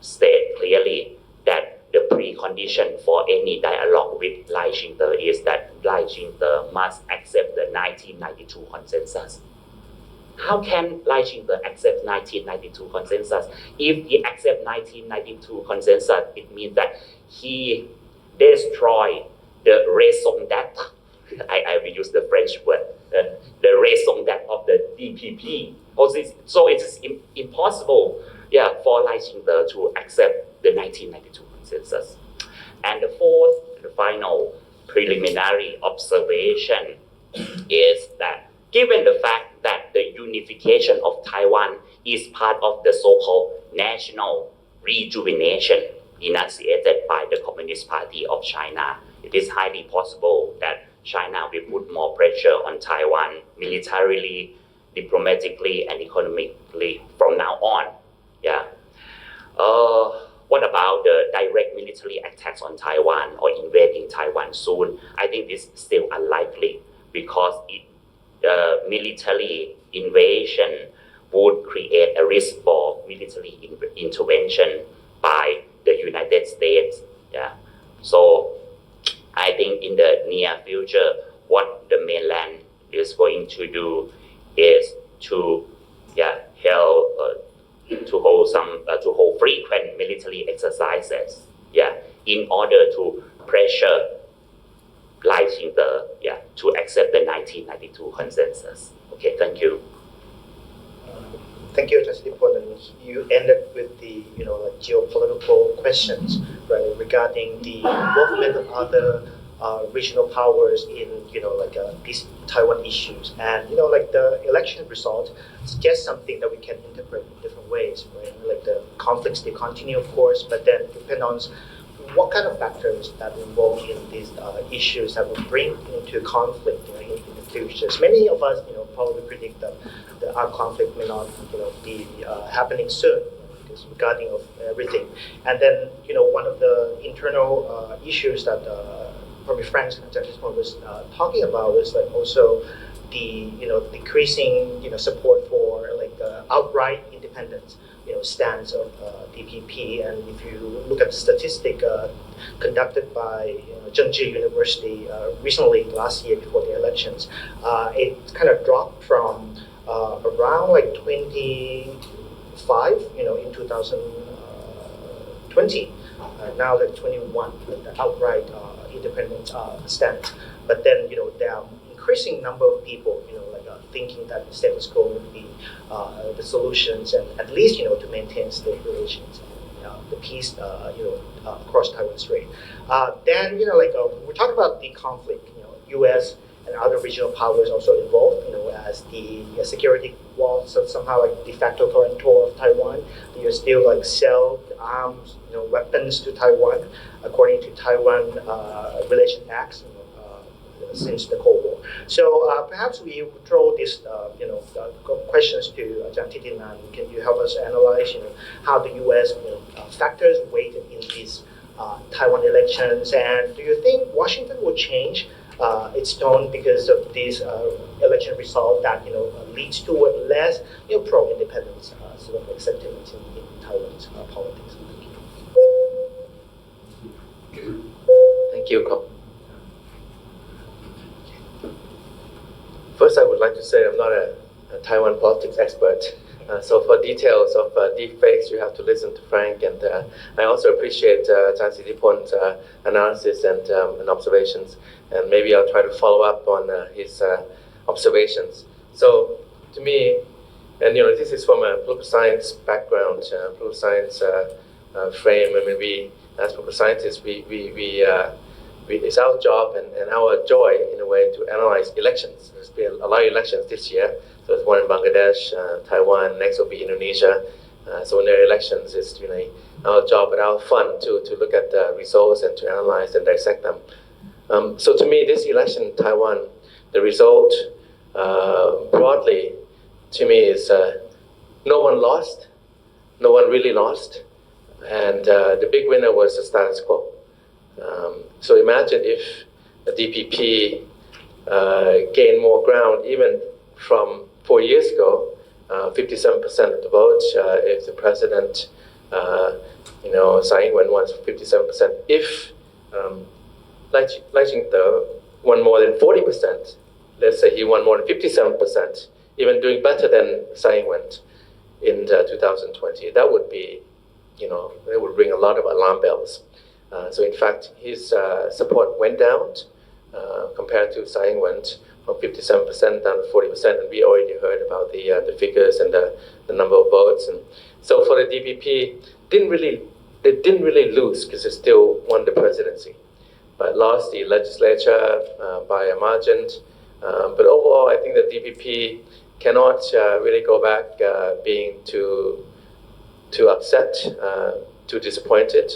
stated clearly that the precondition for any dialogue with Lai Ching-te is that Lai Ching-te must accept the 1992 consensus. How can Lai Ching-te accept 1992 consensus? If he accepts 1992 consensus, it means that he destroyed the raison d'etre. I will use the French word, the raison d'etre of the DPP. So it's impossible, for Lai Ching-te to accept the 1992 consensus. And the fourth, the final preliminary observation is that given the fact that the unification of Taiwan is part of the so-called national rejuvenation enunciated by the Communist Party of China, it is highly possible that China will put more pressure on Taiwan militarily, diplomatically, and economically from now on. What about the direct military military attacks on Taiwan or invading Taiwan soon. I think this is still unlikely because military invasion would create a risk for military intervention by the United States. Yeah. So I think in the near future, what the mainland is going to do is to hold frequent military exercises, in order to pressure Lai Ching-te, to accept the 1992 consensus. Okay, thank you. Thank you, Justice Poon. You ended with the geopolitical questions, right, regarding the involvement of other regional powers in these Taiwan issues, and the election result suggests something that we can interpret in different ways, right? Like the conflicts they continue, of course, but then depend on what kind of factors that involved in these issues that will bring into conflict in the future. Many of us probably predict that the armed conflict may not be happening soon, because regarding of everything. And then one of the internal issues that probably Frank and Justice Poon was talking about was also the decreasing support for outright independence stance of DPP. And if you look at the statistic conducted by Zhengzhi University recently, last year before the elections, it kind of dropped from around 25 in 2020, now 21, the outright independent stance. But then there are increasing number of people thinking that the status quo would be the solutions, and at least to maintain state relations, the peace across Taiwan Strait. Then we talk about the conflict. U.S. and other regional powers also involved. As the security was somehow de facto guarantor of Taiwan. You still sell arms, weapons to Taiwan according to Taiwan Relation Acts. Since the Cold War. So perhaps we throw these questions to Jiang Titin, and can you help us analyze how the U.S. Factors weighted in these Taiwan elections, and do you think Washington will change its tone because of this election result that leads toward less pro-independence sort of sentiments in Taiwan's politics? Thank you. First, I would like to say I'm not a Taiwan politics expert. So for details of deep fakes, you have to listen to Frank. And I also appreciate Chan Sitiporn's analysis and observations. And maybe I'll try to follow up on his observations. So to me, and this is from a political science background, political science frame. I mean, we as political scientists, it's our job and our joy, in a way, to analyze elections. There's been a lot of elections this year. So there's one in Bangladesh, Taiwan, next will be Indonesia. So when there are elections, it's really our job and our fun to look at the results and to analyze and dissect them. So to me, this election in Taiwan, the result, broadly, to me is no one lost, no one really lost. And the big winner was the status quo. So imagine if the DPP gained more ground, even from 4 years ago, 57% of the votes. If the president, Tsai Ing-wen wants 57%. If Lai Ching-te won more than 40%, let's say he won more than 57%, even doing better than Tsai Ing-wen in 2020, that would be, it would ring a lot of alarm bells. So in fact, his support went down compared to Tsai Ing-wen, from 57% down to 40%, and we already heard about the figures and the number of votes. And so for the DPP, they didn't really lose because they still won the presidency, but lost the legislature by a margin. But overall, I think the DPP cannot really go back being too upset, too disappointed.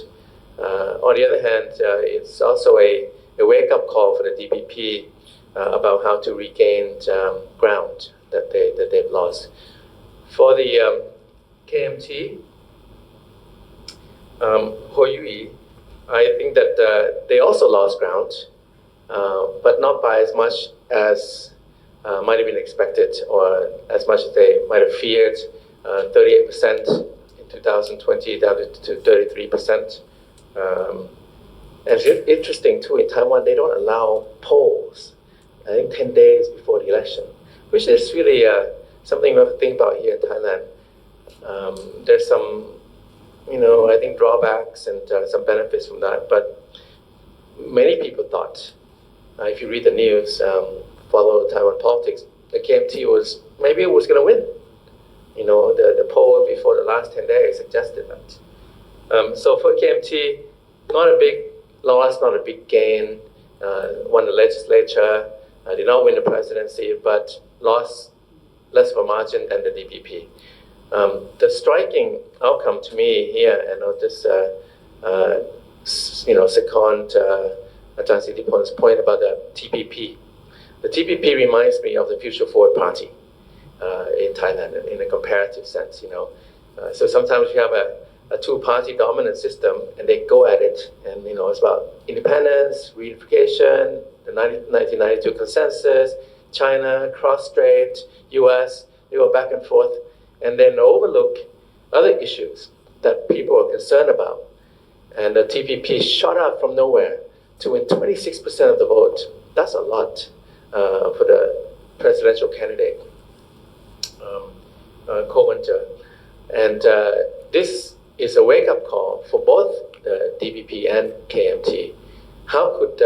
On the other hand, it's also a wake-up call for the DPP about how to regain ground that they've lost. For the KMT, Ho Yui, I think that they also lost ground, but not by as much as might have been expected or as much as they might have feared. 38% in 2020 down to 33%. And it's interesting too, in Taiwan, they don't allow polls, I think 10 days before the election, which is really something we have to think about here in Thailand. There's some, I think drawbacks and some benefits from that, but many people thought, if you read the news, follow Taiwan politics, the KMT was going to win. The poll before the last 10 days suggested that. So for KMT, not a big loss, not a big gain. Won the legislature, did not win the presidency, but lost less of a margin than the DPP. The striking outcome to me here, and I'll just second Ajahn Sittiporn's point about the TPP. The TPP reminds me of the Future Forward Party in Thailand in a comparative sense. So sometimes you have a two-party dominant system, and they go at it, and it's about independence, reunification, the 1992 consensus, China, cross-strait, US. They go back and forth, and then overlook other issues that people are concerned about. And the TPP shot up from nowhere to win 26% of the vote. That's a lot for the presidential candidate, Ko-wen-je. And this is a wake-up call for both the DPP and KMT. How could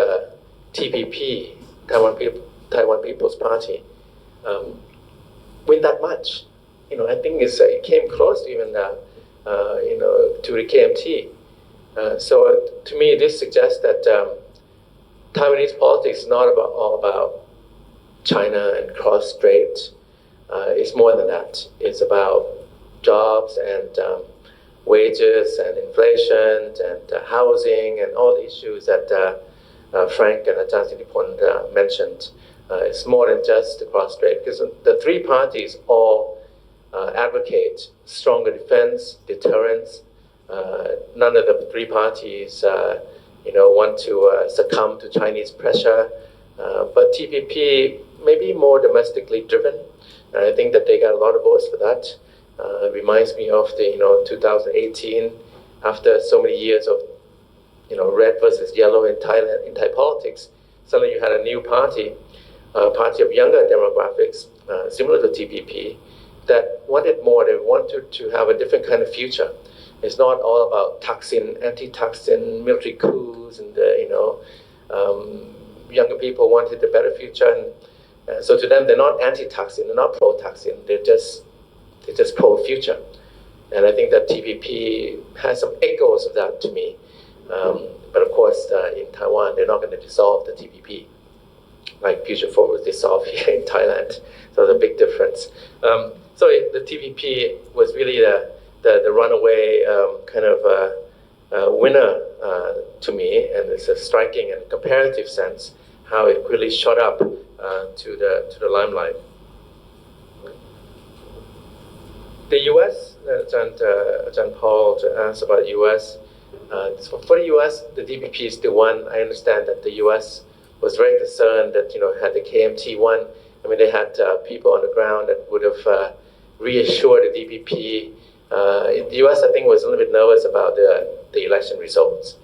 TPP, Taiwan People's Party, win that much? I think it came close to even to the KMT. So to me, this suggests that Taiwanese politics is not all about China and cross-strait. It's more than that. It's about jobs and wages and inflation and housing and all the issues that Frank and Ajahn Sittiporn mentioned. It's more than just the cross-strait, because the three parties all advocate stronger defense, deterrence. None of the three parties want to succumb to Chinese pressure, but TPP may be more domestically driven, and I think that they got a lot of votes for that. It reminds me of the 2018, after so many years of red versus yellow in Thailand, in Thai politics. Suddenly you had a new party, a party of younger demographics, similar to TPP, that wanted more. They wanted to have a different kind of future. It's not all about Thaksin, anti-Thaksin, military coups, and younger people wanted a better future. And so to them, they're not anti-Thaksin, they're not pro-Thaksin, they're just pro-future. And I think that TPP has some echoes of that to me. But of course, in Taiwan, they're not going to dissolve the TPP, like Future Forward was dissolved here in Thailand. So there's a big difference. So the TPP was really the runaway kind of winner to me, and it's a striking and comparative sense how it really shot up to the limelight. The U.S., Ajahn Paul asked about the U.S. For the U.S., the DPP is still won. I understand that the U.S. was very concerned that had the KMT won, they had people on the ground that would have reassured the DPP. The U.S. I think was a little bit nervous about the election results,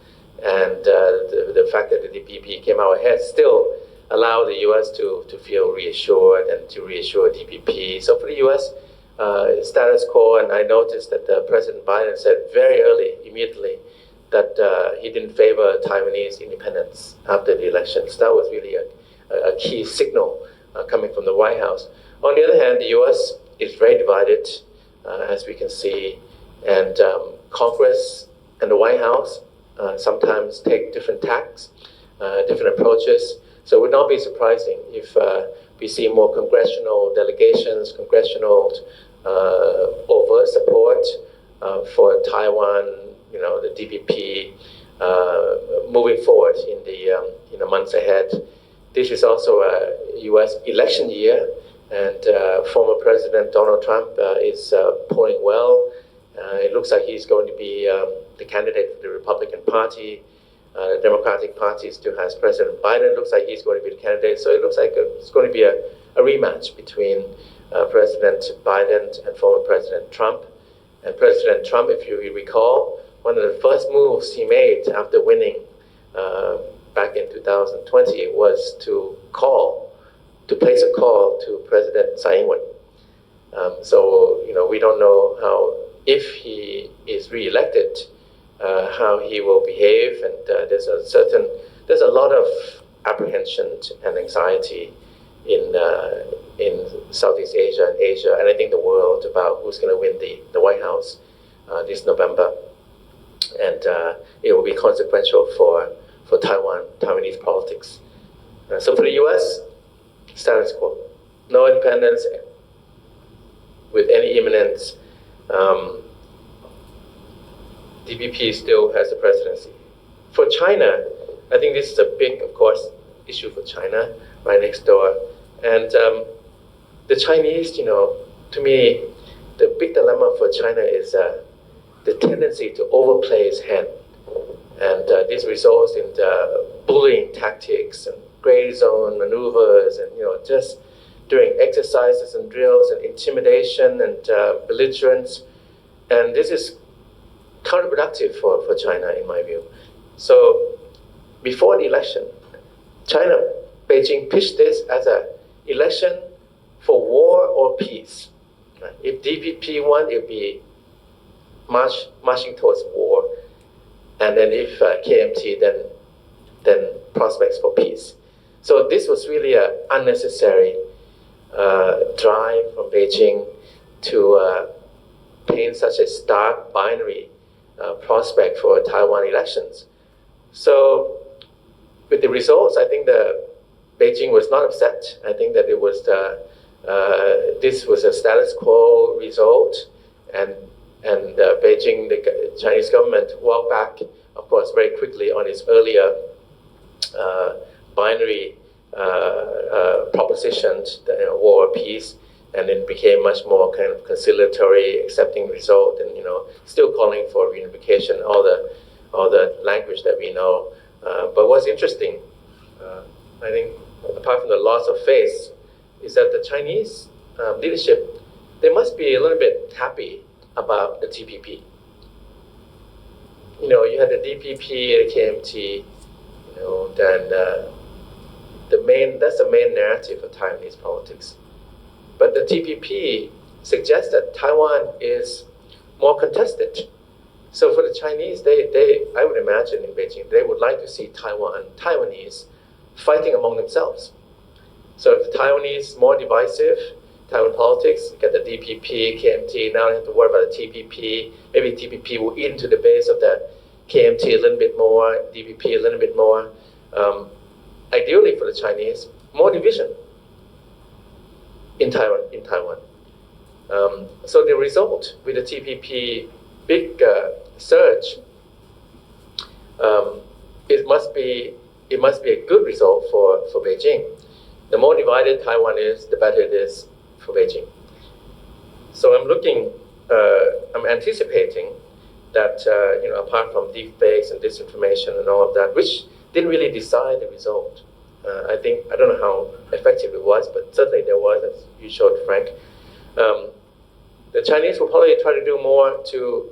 and the fact that the DPP came out ahead still allowed the U.S. to feel reassured and to reassure DPP. So for the U.S. Status quo, and I noticed that President Biden said very early, immediately, that he didn't favor Taiwanese independence after the election. So that was really a key signal coming from the White House. On the other hand, the U.S. is very divided, as we can see, and Congress and the White House sometimes take different tacks, different approaches. So it would not be surprising if we see more congressional delegations, congressional overt support for Taiwan, the DPP, moving forward in the months ahead. This is also a U.S. election year, and former President Donald Trump is polling well. It looks like he's going to be the candidate for the Republican Party. The Democratic Party still has President Biden. Looks like he's going to be the candidate. So it looks like it's going to be a rematch between President Biden and former President Trump. And President Trump, if you recall, one of the first moves he made after winning back in 2020 was to place a call to President Tsai Ing-wen. So we don't know how, if he is re-elected, how he will behave, and there's a lot of apprehension and anxiety in Southeast Asia and Asia, and I think the world, about who's going to win the White House this November, and it will be consequential for Taiwanese politics. So for the U.S., status quo, no independence with any imminence. DPP still has the presidency. For China, I think this is a big, of course, issue for China, right next door. And the Chinese, to me, the big dilemma for China is the tendency to overplay its hand. And this results in bullying tactics and gray zone maneuvers, and just doing exercises and drills and intimidation and belligerence. And this is counterproductive for China, in my view. So before the election, Beijing pitched this as an election for war or peace. If DPP won, it would be marching towards war. And then if KMT, then prospects for peace. So this was really an unnecessary drive from Beijing to paint such a stark binary prospect for Taiwan elections. So with the results, I think Beijing was not upset. I think that it was this was a status quo result, and Beijing, the Chinese government, walked back, of course, very quickly on its earlier binary propositions, war or peace, and it became much more kind of conciliatory, accepting result, and still calling for reunification, all the language that we know. But what's interesting, I think, apart from the loss of face, is that the Chinese leadership, they must be a little bit happy about the TPP. You had the DPP, the KMT, then that's the main narrative of Taiwanese politics. But the TPP suggests that Taiwan is more contested. So for the Chinese, I would imagine in Beijing, they would like to see Taiwanese fighting among themselves. So if the Taiwanese is more divisive, Taiwan politics, you get the DPP, KMT, now they have to worry about the TPP. Maybe TPP will eat into the base of the KMT a little bit more, DPP a little bit more. Ideally for the Chinese, more division in Taiwan. So the result with the TPP big surge, it must be a good result for Beijing. The more divided Taiwan is, the better it is for Beijing. So I'm anticipating that apart from deepfakes and disinformation and all of that, which didn't really decide the result. I don't know how effective it was, but certainly there was, as you showed, Frank. The Chinese will probably try to do more to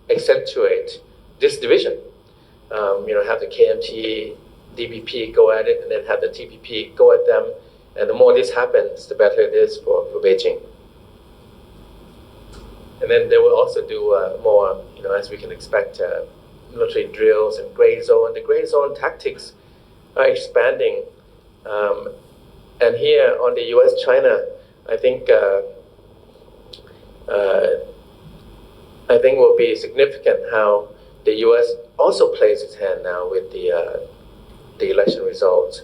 accentuate this division. Have the KMT, DPP go at it, and then have the TPP go at them. And the more this happens, the better it is for Beijing. And then they will also do more, as we can expect, military drills and gray zone. The gray zone tactics are expanding. And here on the U.S.-China, I think will be significant how the U.S. also plays its hand now with the election results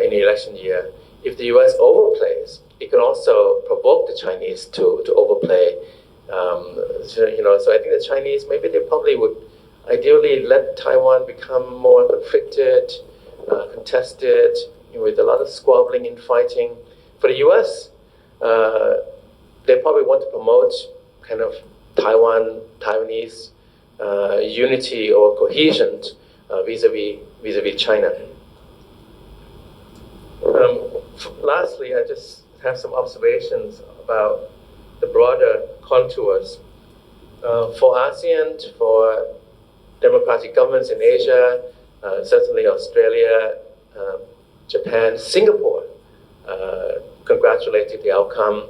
in the election year. If the U.S. overplays, it can also provoke the Chinese to overplay. So I think the Chinese, maybe they probably would ideally let Taiwan become more conflicted, contested, with a lot of squabbling and fighting. For the U.S., they probably want to promote kind of Taiwanese unity or cohesion vis-a-vis China. Lastly, I just have some observations about the broader contours. For ASEAN, for democratic governments in Asia, certainly Australia, Japan, Singapore congratulated the outcome,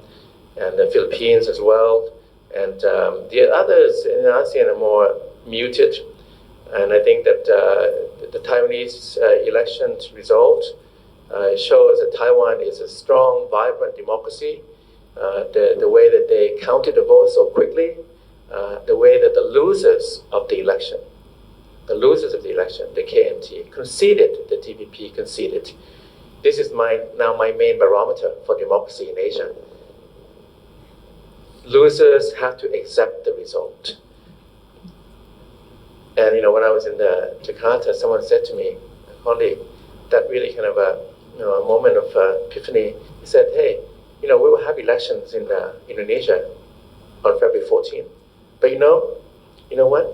and the Philippines as well. And the others in ASEAN are more muted. And I think that the Taiwanese election result shows that Taiwan is a strong, vibrant democracy. The way that they counted the votes so quickly, the way that the losers of the election, the KMT, conceded, the TPP conceded. This is now my main barometer for democracy in Asia. Losers have to accept the result. And when I was in Jakarta, someone said to me, a colleague, that really kind of a moment of epiphany. He said, "Hey, we will have elections in Indonesia on February 14th. But you know what?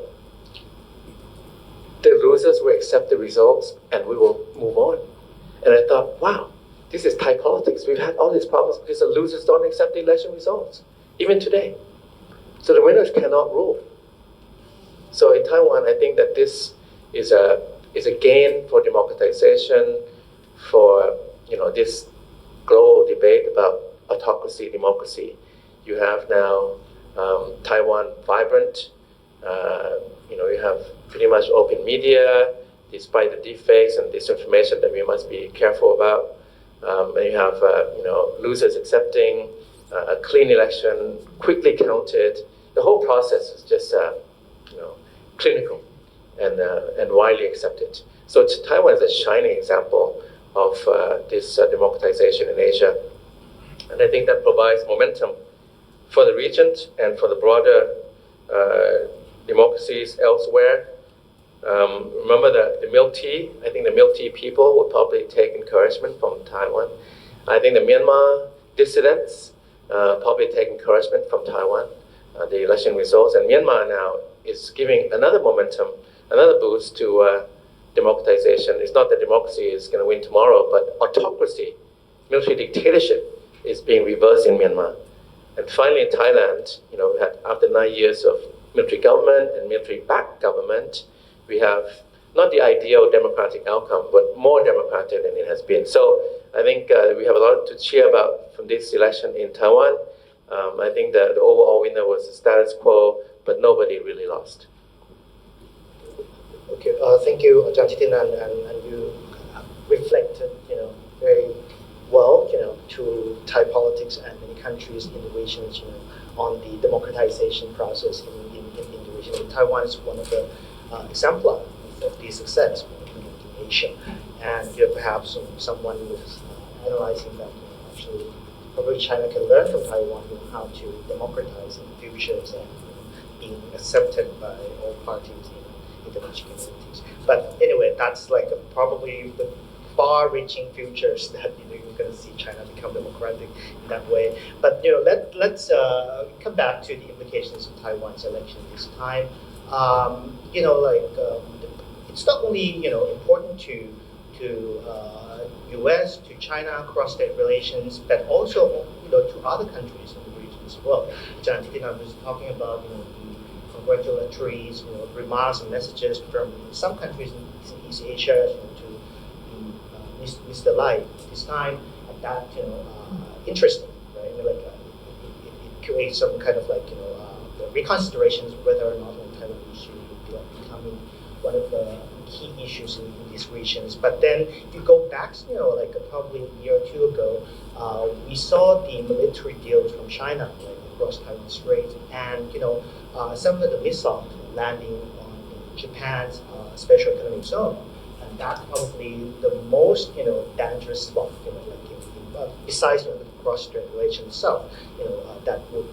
The losers will accept the results and we will move on." And I thought, wow, this is Thai politics. We've had all these problems because the losers don't accept the election results, even today. So the winners cannot rule. So in Taiwan, I think that this is a gain for democratization, for this global debate about autocracy, democracy. You have now Taiwan vibrant. You have pretty much open media, despite the deepfakes and disinformation that we must be careful about. And you have losers accepting a clean election, quickly counted. The whole process is just clinical and widely accepted. So Taiwan is a shining example of this democratization in Asia. And I think that provides momentum for the region and for the broader democracies elsewhere. Remember the milk tea? I think the milk tea people will probably take encouragement from Taiwan. I think the Myanmar dissidents probably take encouragement from Taiwan, the election results. And Myanmar now is giving another momentum, another boost to democratization. It's not that democracy is going to win tomorrow, but autocracy, military dictatorship, is being reversed in Myanmar. And finally, in Thailand, we had, after 9 years of military government and military-backed government, we have not the ideal democratic outcome, but more democratic than it has been. So I think we have a lot to cheer about from this election in Taiwan. I think the overall winner was the status quo, but nobody really lost. Okay, thank you, Ajahn Thitinan, and you reflected, very well, to Thai politics and many countries in the regions, on the democratization process in the region. Taiwan is one of the exemplar of the success in Asia, and perhaps someone was analyzing that actually probably China can learn from Taiwan how to democratize in the futures and being accepted by all parties in international communities. But anyway, that's like probably the far-reaching futures that you're going to see China become democratic in that way. But let's come back to the implications of Taiwan's election this time. It's not only important to U.S., to China, cross-state relations, but also to other countries in the region as well. Ajahn Thitinan was talking about the congratulatory remarks and messages from some countries in East Asia to Mr. Lai this time, and that interesting, right? It creates some kind of reconsiderations whether or not Taiwan issue would be becoming one of the key issues in these regions. But then, if you go back, probably a year or two ago, we saw the military deals from China across Taiwan Strait, and some of the missiles landing on Japan's special economic zone, and that's probably the most dangerous spot, besides the cross-strait relation itself, that would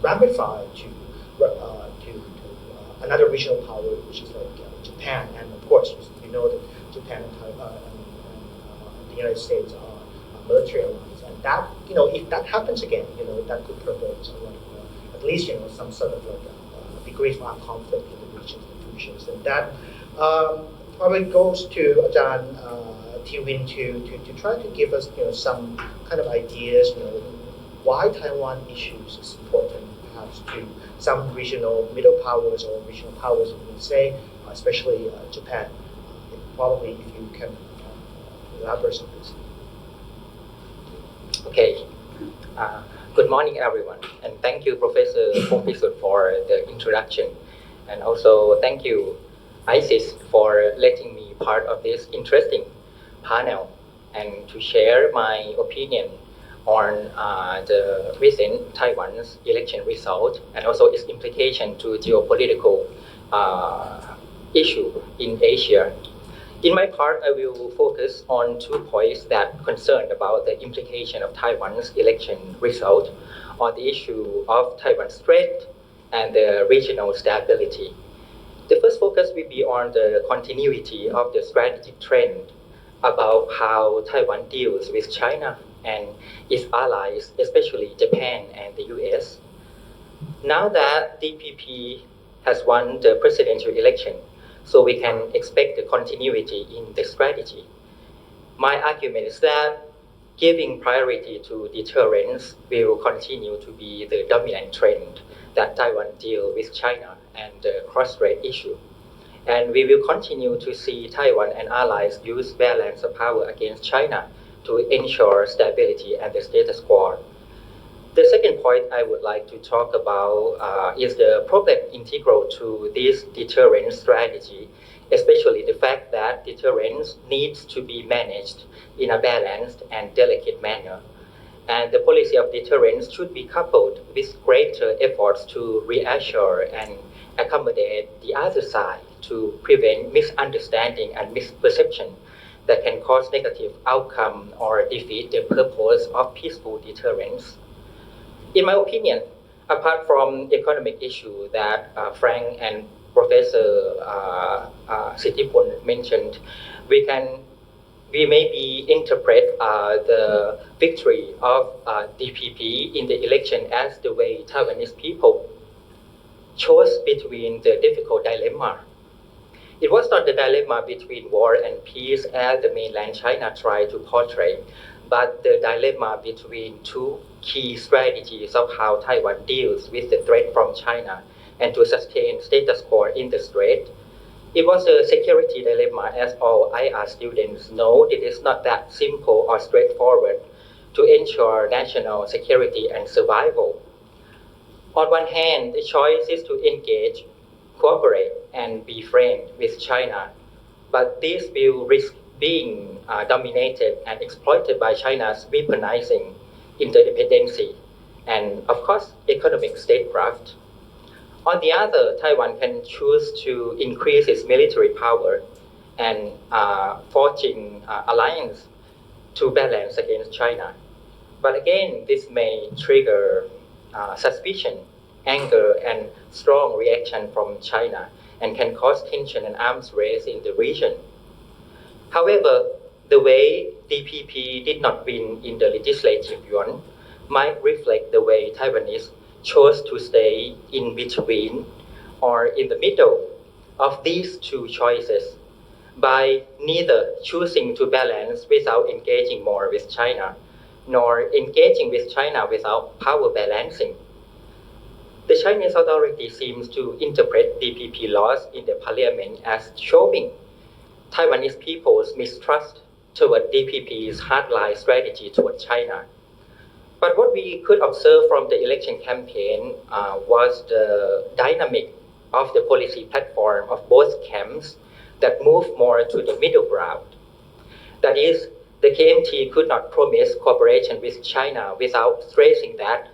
ramify to another regional power, which is Japan, and of course, you know that Japan and Taiwan and the United States are military allies, and that if that happens again, that could provoke at least some sort of degree of armed conflict in the region in the future. And that probably goes to Ajahn Tiwin to try to give us some kind of ideas why Taiwan issues is important perhaps to some regional middle powers or regional powers, we would say, especially Japan. Probably if you can elaborate on this. Okay. Good morning, everyone, and thank you, Professor Pongpisut, for the introduction, and also thank you, ISIS, for letting me part of this interesting panel and to share my opinion on the recent Taiwan's election result and also its implication to geopolitical issue in Asia. In my part, I will focus on 2 points that concern about the implication of Taiwan's election result on the issue of Taiwan's threat and the regional stability. The first focus will be on the continuity of the strategic trend about how Taiwan deals with China and its allies, especially Japan and the US. Now that DPP has won the presidential election, so we can expect the continuity in the strategy. My argument is that giving priority to deterrence will continue to be the dominant trend that Taiwan deal with China and the cross-strait issue. And we will continue to see Taiwan and allies use balance of power against China to ensure stability and the status quo. The second point I would like to talk about is the problem integral to this deterrence strategy, especially the fact that deterrence needs to be managed in a balanced and delicate manner. And the policy of deterrence should be coupled with greater efforts to reassure and accommodate the other side to prevent misunderstanding and misperception that can cause negative outcome or defeat the purpose of peaceful deterrence. In my opinion, apart from economic issue that Frank and Professor Sitipun mentioned, we maybe interpret the victory of DPP in the election as the way Taiwanese people chose between the difficult dilemma. It was not the dilemma between war and peace as the mainland China tried to portray, but the dilemma between 2 key strategies of how Taiwan deals with the threat from China and to sustain status quo in the strait. It was a security dilemma, as all IR students know. It is not that simple or straightforward to ensure national security and survival. On one hand, the choice is to engage, cooperate, and be friends with China, but this will risk being dominated and exploited by China's weaponizing interdependency and, of course, economic statecraft. On the other, Taiwan can choose to increase its military power and forging alliance to balance against China. But again, this may trigger suspicion, anger, and strong reaction from China and can cause tension and arms race in the region. However, the way DPP did not win in the legislative yuan might reflect the way Taiwanese chose to stay in between or in the middle of these 2 choices by neither choosing to balance without engaging more with China, nor engaging with China without power balancing. The Chinese authority seems to interpret DPP laws in the parliament as showing Taiwanese people's mistrust toward DPP's hardline strategy toward China. But what we could observe from the election campaign was the dynamic of the policy platform of both camps that moved more to the middle ground. That is, the KMT could not promise cooperation with China without stressing that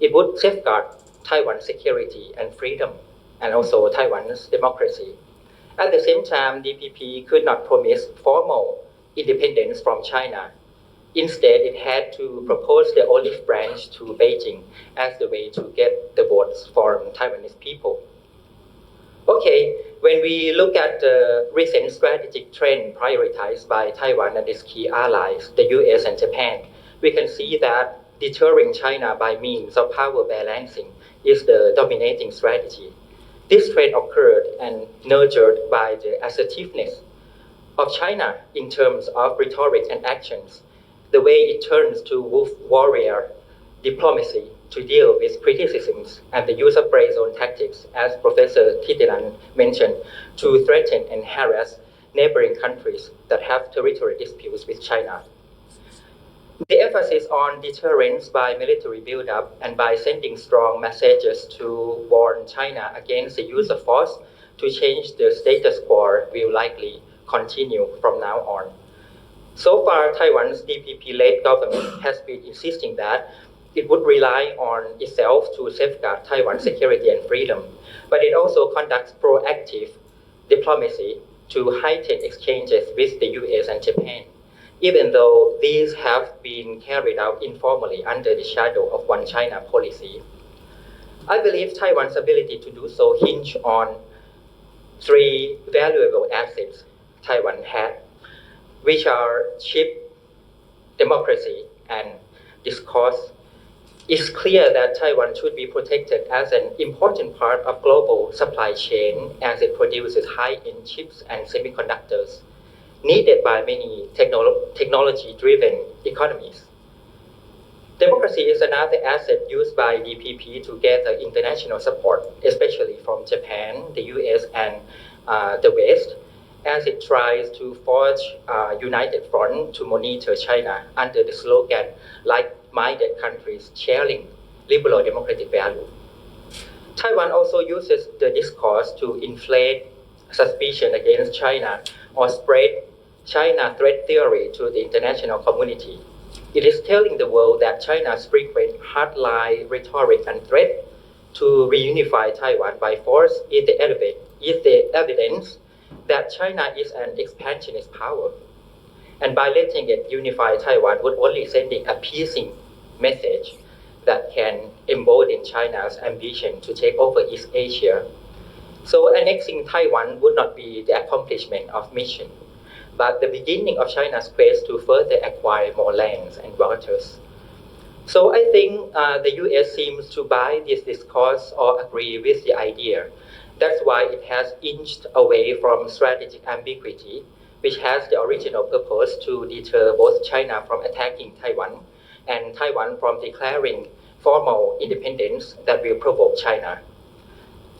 it would safeguard Taiwan's security and freedom, and also Taiwan's democracy. At the same time, DPP could not promise formal independence from China. Instead, it had to propose the olive branch to Beijing as the way to get the votes from Taiwanese people. Okay, when we look at the recent strategic trend prioritized by Taiwan and its key allies, the US and Japan, we can see that deterring China by means of power balancing is the dominating strategy. This trend occurred and nurtured by the assertiveness of China in terms of rhetoric and actions, the way it turns to wolf warrior diplomacy to deal with criticisms and the use of gray zone tactics, as Professor Thitinan mentioned, to threaten and harass neighboring countries that have territorial disputes with China. The emphasis on deterrence by military buildup and by sending strong messages to warn China against the use of force to change the status quo will likely continue from now on. So far, Taiwan's DPP-led government has been insisting that it would rely on itself to safeguard Taiwan's security and freedom, but it also conducts proactive diplomacy to heighten exchanges with the US and Japan, even though these have been carried out informally under the shadow of One China policy. I believe Taiwan's ability to do so hinge on three valuable assets Taiwan had, which are chip, democracy, and discourse. It's clear that Taiwan should be protected as an important part of global supply chain as it produces high-end chips and semiconductors needed by many technology-driven economies. Democracy is another asset used by DPP to gather international support, especially from Japan, the US, and the West, as it tries to forge a united front to monitor China under the slogan, like-minded countries sharing liberal democratic value. Taiwan also uses the discourse to inflate suspicion against China or spread China threat theory to the international community. It is telling the world that China's frequent hardline rhetoric and threat to reunify Taiwan by force is the evidence that China is an expansionist power. And by letting it unify Taiwan would only send an appeasing message that can embolden China's ambition to take over East Asia. So annexing Taiwan would not be the accomplishment of mission, but the beginning of China's quest to further acquire more lands and waters. So I think the US seems to buy this discourse or agree with the idea. That's why it has inched away from strategic ambiguity, which has the original purpose to deter both China from attacking Taiwan and Taiwan from declaring formal independence that will provoke China.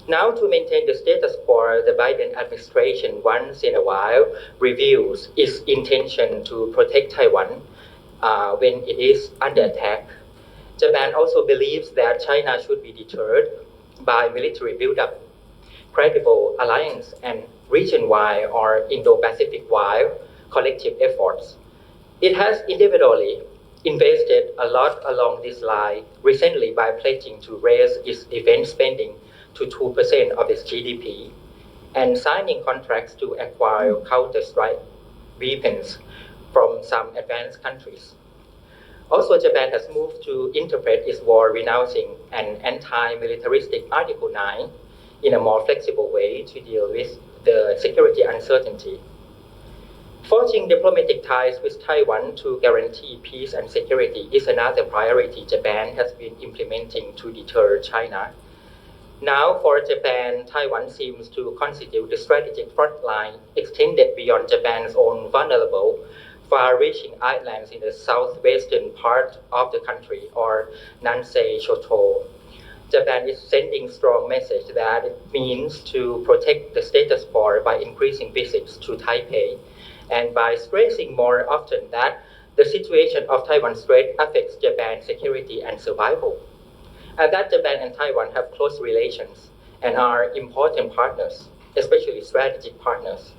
Now, to maintain the status quo, the Biden administration once in a while reveals its intention to protect Taiwan when it is under attack. Japan also believes that China should be deterred by military buildup, credible alliance, and region-wide or Indo-Pacific-wide collective efforts. It has individually invested a lot along this line recently by pledging to raise its defense spending to 2% of its GDP and signing contracts to acquire counter-strike weapons from some advanced countries. Also, Japan has moved to interpret its war renouncing an anti-militaristic Article 9 in a more flexible way to deal with the security uncertainty. Forging diplomatic ties with Taiwan to guarantee peace and security is another priority Japan has been implementing to deter China. Now, for Japan, Taiwan seems to constitute the strategic front line extended beyond Japan's own vulnerable, far-reaching islands in the southwestern part of the country, or Nansei Shoto. Japan is sending strong message that it means to protect the status quo by increasing visits to Taipei and by stressing more often that the situation of Taiwan Strait affects Japan's security and survival, and that Japan and Taiwan have close relations and are important partners, especially strategic partners.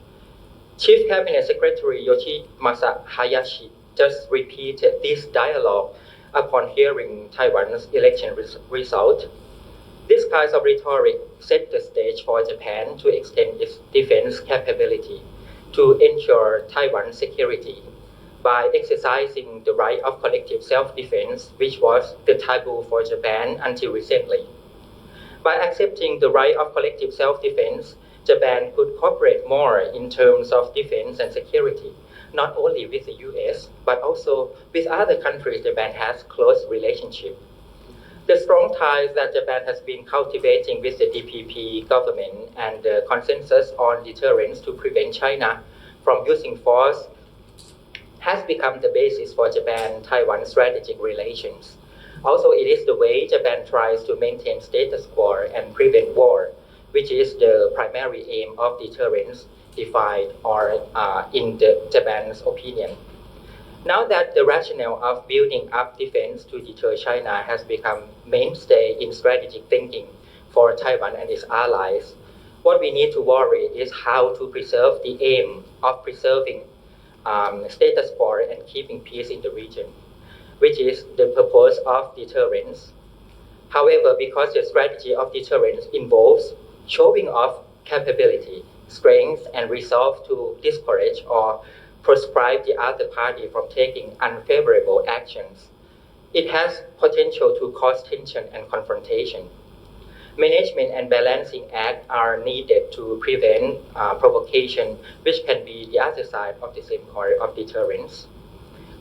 Chief Cabinet Secretary Yoshimasa Hayashi just repeated this dialogue upon hearing Taiwan's election result. This kind of rhetoric set the stage for Japan to extend its defense capability to ensure Taiwan's security by exercising the right of collective self-defense, which was the taboo for Japan until recently. By accepting the right of collective self-defense, Japan could cooperate more in terms of defense and security, not only with the US, but also with other countries Japan has close relationship. The strong ties that Japan has been cultivating with the DPP government and the consensus on deterrence to prevent China from using force has become the basis for Japan-Taiwan strategic relations. Also, it is the way Japan tries to maintain status quo and prevent war, which is the primary aim of deterrence defined or in Japan's opinion. Now that the rationale of building up defense to deter China has become mainstay in strategic thinking for Taiwan and its allies, what we need to worry is how to preserve the aim of preserving status quo and keeping peace in the region, which is the purpose of deterrence. However, because the strategy of deterrence involves showing off capability, strength, and resolve to discourage or proscribe the other party from taking unfavorable actions, it has potential to cause tension and confrontation. Management and balancing act are needed to prevent provocation, which can be the other side of the same coin of deterrence.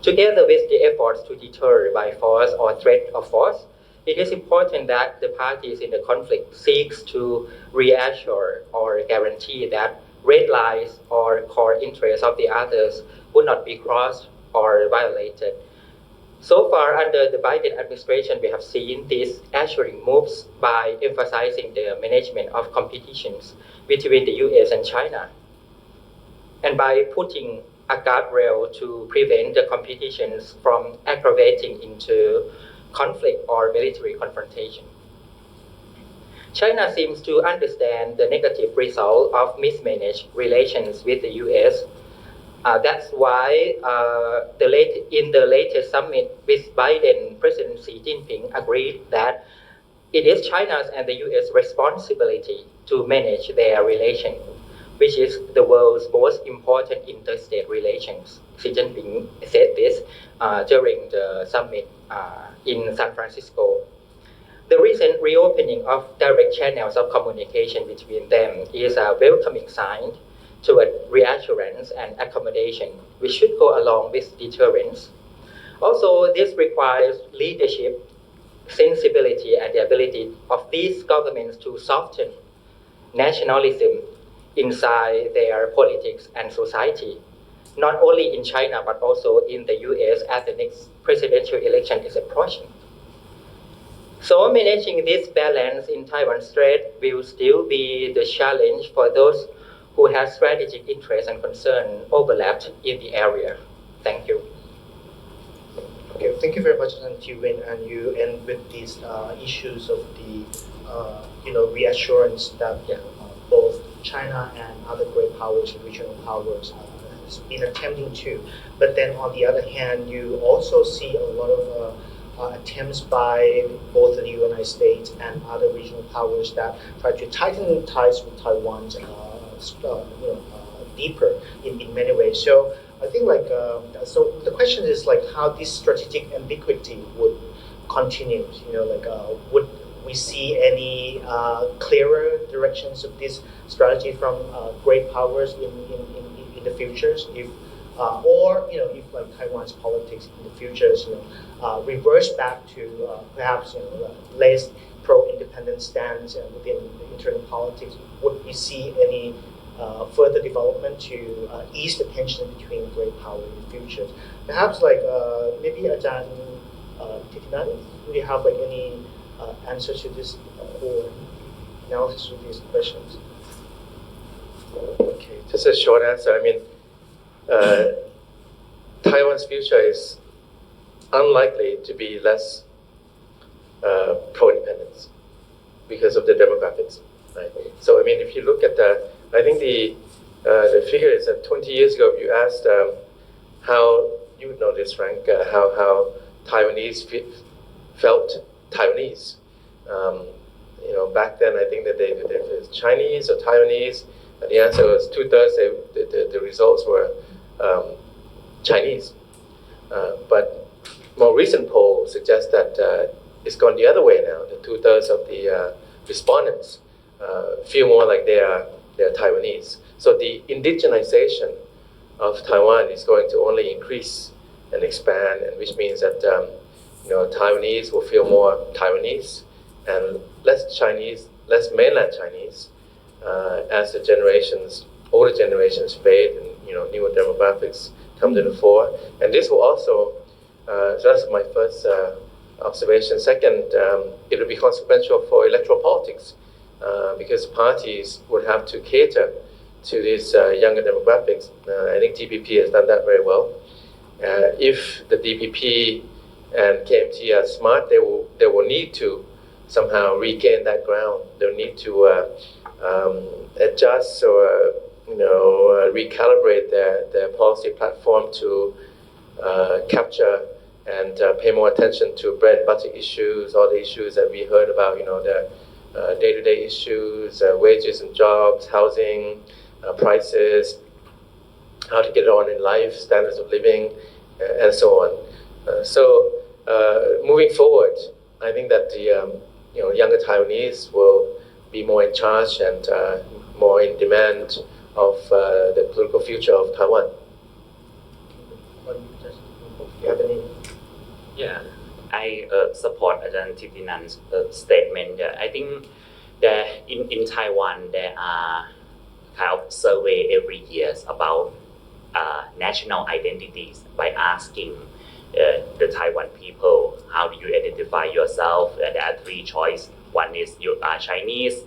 Together with the efforts to deter by force or threat of force, it is important that the parties in the conflict seeks to reassure or guarantee that red lines or core interests of the others would not be crossed or violated. So far, under the Biden administration, we have seen these assuring moves by emphasizing the management of competitions between the US and China, and by putting a guardrail to prevent the competitions from aggravating into conflict or military confrontation. China seems to understand the negative result of mismanaged relations with the US. That's why in the latest summit with Biden, President Xi Jinping agreed that it is China's and the US responsibility to manage their relation, which is the world's most important interstate relations. Xi Jinping said this during the summit in San Francisco. The recent reopening of direct channels of communication between them is a welcoming sign toward reassurance and accommodation, which should go along with deterrence. Also, this requires leadership, sensibility, and the ability of these governments to soften nationalism inside their politics and society, not only in China, but also in the US as the next presidential election is approaching. So managing this balance in Taiwan Strait will still be the challenge for those who have strategic interests and concern overlapped in the area. Thank you. Okay, thank you very much, Win, and you end with these issues of the reassurance that both China and other great powers, regional powers, has been attempting to. But then on the other hand, you also see a lot of attempts by both the United States and other regional powers that try to tighten ties with Taiwan deeper in many ways. So I think so the question is how this strategic ambiguity would continue. Would we see any clearer directions of this strategy from great powers in the futures? If Taiwan's politics in the futures, reverse back to perhaps less pro-independent stance within the internal politics, would we see any further development to ease the tension between great power in the future? Perhaps maybe Ajahn Titinani, do you have any answer to this or analysis of these questions? Okay, just a short answer. Taiwan's future is unlikely to be less pro-independence because of the demographics. Right? So if you look at that, I think the figure is that 20 years ago, you asked how, you would know this, Frank, how Taiwanese felt Taiwanese. Back then, I think that if it was Chinese or Taiwanese, the answer was 2/3. The results were Chinese. But more recent polls suggest that it's gone the other way now. The 2/3 of the respondents feel more like they're Taiwanese. So the indigenization of Taiwan is going to only increase and expand, and which means that Taiwanese will feel more Taiwanese and less Chinese, less mainland Chinese as the older generations fade and newer demographics come to the fore. And this will also, so that's my first observation. Second, it will be consequential for electoral politics because parties would have to cater to these younger demographics. I think DPP has done that very well. If the DPP and KMT are smart, they will need to somehow regain that ground. They'll need to adjust or recalibrate their policy platform to capture and pay more attention to bread and butter issues, all the issues that we heard about, the day-to-day issues, wages and jobs, housing, prices, how to get on in life, standards of living, and so on. So moving forward, I think that the younger Taiwanese will be more in charge and more in demand of the political future of Taiwan. Do you have any? Yeah, I support Ajahn Thipinan's statement. I think that in Taiwan there are kind of survey every year about national identities by asking the Taiwan people, how do you identify yourself? There are three choices. One is you are Chinese.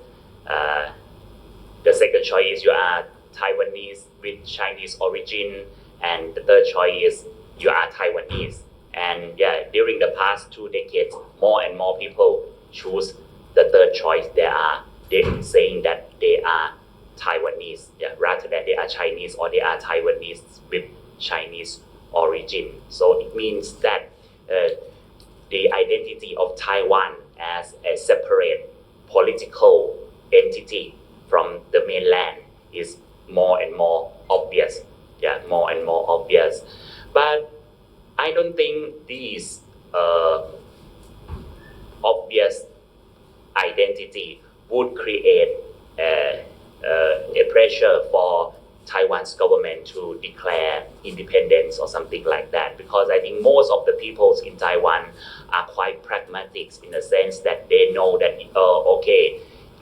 The second choice is you are Taiwanese with Chinese origin. And the third choice is you are Taiwanese. And during the past 2 decades, more and more people choose the third choice. They're saying that they are Taiwanese, rather than they are Chinese or they are Taiwanese with Chinese origin. So it means that the identity of Taiwan as a separate political entity from the mainland is more and more obvious. More and more obvious. But I don't think these obvious identity would create a pressure for Taiwan's government to declare independence or something like that, because I think most of the peoples in Taiwan are quite pragmatic in the sense that they know that,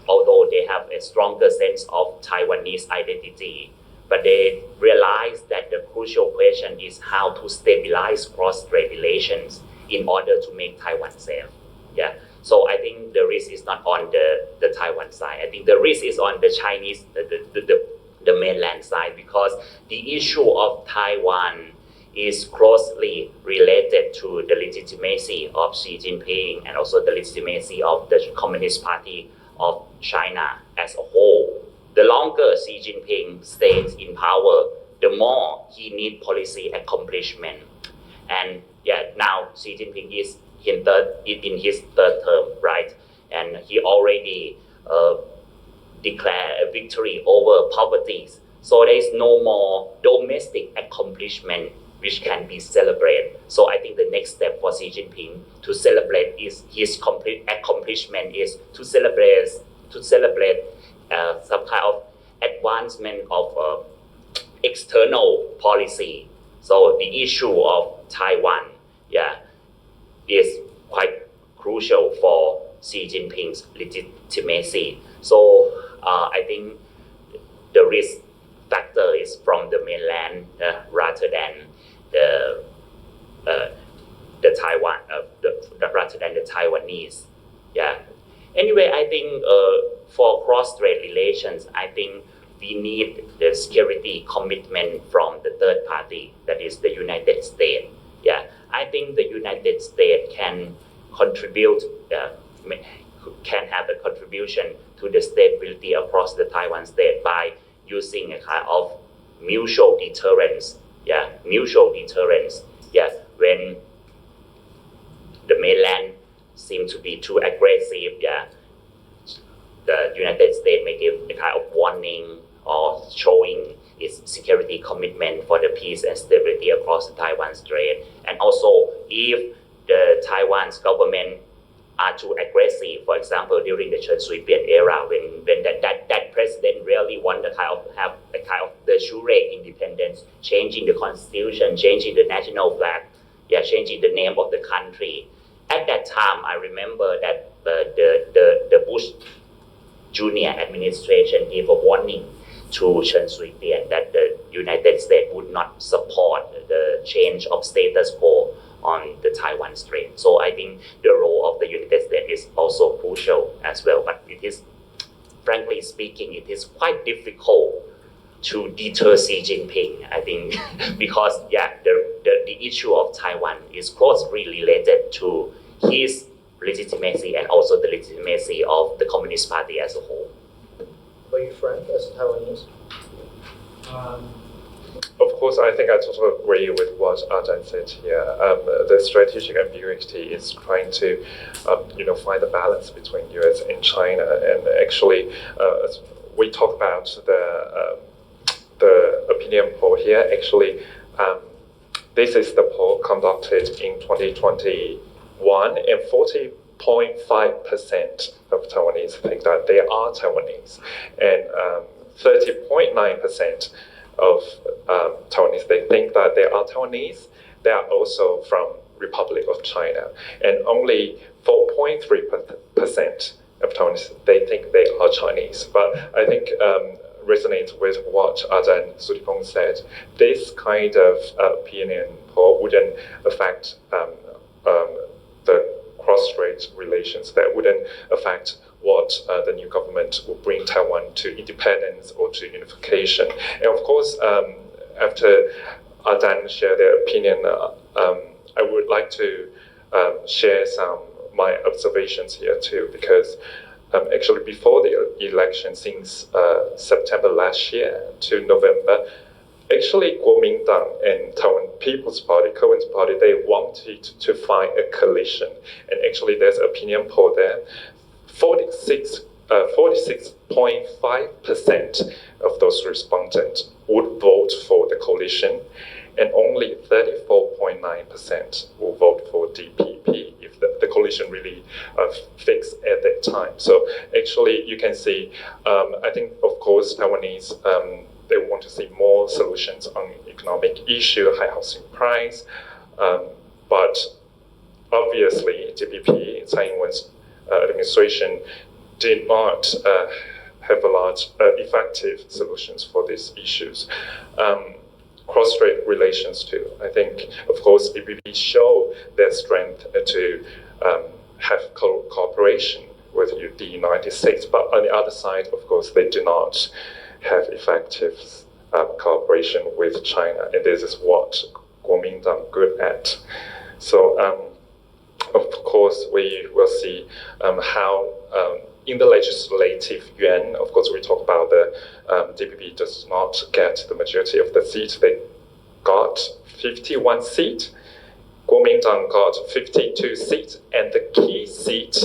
although they have a stronger sense of Taiwanese identity, but they realize that the crucial question is how to stabilize cross-strait relations in order to make Taiwan safe. So I think the risk is not on the Taiwan side. I think the risk is on the Chinese, the mainland side, because the issue of Taiwan is closely related to the legitimacy of Xi Jinping and also the legitimacy of the Communist Party of China as a whole. The longer Xi Jinping stays in power, the more he needs policy accomplishment. And now Xi Jinping is in his third term, right? And he already declared a victory over poverty. So there is no more domestic accomplishment which can be celebrated. So I think the next step for Xi Jinping to celebrate his complete accomplishment is to celebrate some kind of advancement of external policy. So the issue of Taiwan, is quite crucial for Xi Jinping's legitimacy. So I think the risk factor is from the mainland rather than the Taiwan, rather than the Taiwanese. Anyway, I think for cross-strait relations, I think we need the security commitment from the third party, that is the United States. I think the United States can contribute, can have a contribution to the stability across the Taiwan state by using a kind of mutual deterrence. Mutual deterrence. When the mainland seems to be too aggressive, the United States may give a kind of warning or showing its security commitment for the peace and stability across the Taiwan Strait. And also, if the Taiwan's government are too aggressive, for example, during the Chen Shui-bian era, when that president really wanted to have a kind of the Shure independence, changing the constitution, changing the national flag, changing the name of the country. At that time, I remember that the Bush Junior administration gave a warning to Chen Shui-bian that the United States would not support the change of status quo on the Taiwan Strait. So I think the role of the United States is also crucial as well. But it is, frankly speaking, it is quite difficult to deter Xi Jinping, I think, because the issue of Taiwan is closely related to his legitimacy and also the legitimacy of the Communist Party as a whole. For you, Frank, as a Taiwanese? Of course, I think I totally agree with what Ajahn said here. The strategic ambiguity is trying to, find a balance between U.S. and China. And actually, as we talk about the opinion poll here, actually, this is the poll conducted in 2021, and 40.5% of Taiwanese think that they are Taiwanese, and 30.9% of Taiwanese, they think that they are Taiwanese. They are also from Republic of China, and only 4.3% of Taiwanese, they think they are Chinese. But I think resonate with what Ajahn Sudipong said. This kind of opinion poll wouldn't affect the cross-strait relations. That wouldn't affect what the new government will bring Taiwan to independence or to unification. And of course, after Ajahn shared their opinion, I would like to share my observations here too, because actually before the election, since September last year to November, actually Kuomintang and Taiwan People's Party, Cohen's party, they wanted to find a coalition. And actually there's an opinion poll there. 46.5% of those respondents would vote for the coalition, and only 34.9% will vote for DPP if the coalition really fixed at that time. So actually you can see, I think of course Taiwanese, they want to see more solutions on economic issue, high housing price, but obviously DPP, Tsai Ing-wen's administration did not have a lot effective solutions for these issues. Cross-strait relations too. I think, of course, DPP show their strength to have cooperation with the United States, but on the other side, of course, they do not have effective cooperation with China, and this is what Kuomintang good at. So, of course, we will see how in the legislative yuan, of course, we talk about the DPP does not get the majority of the seats. They got 51 seats. Kuomintang got 52 seats, and the key seat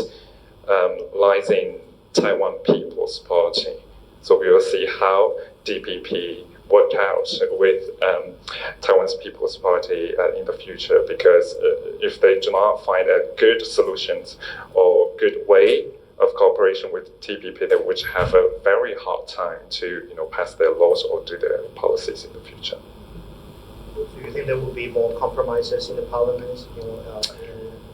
lies in Taiwan People's Party. So we will see how DPP work out with Taiwan's People's Party in the future, because if they do not find a good solutions or good way of cooperation with TPP, they would have a very hard time to pass their laws or do their policies in the future. Do you think there will be more compromises in the parliament, in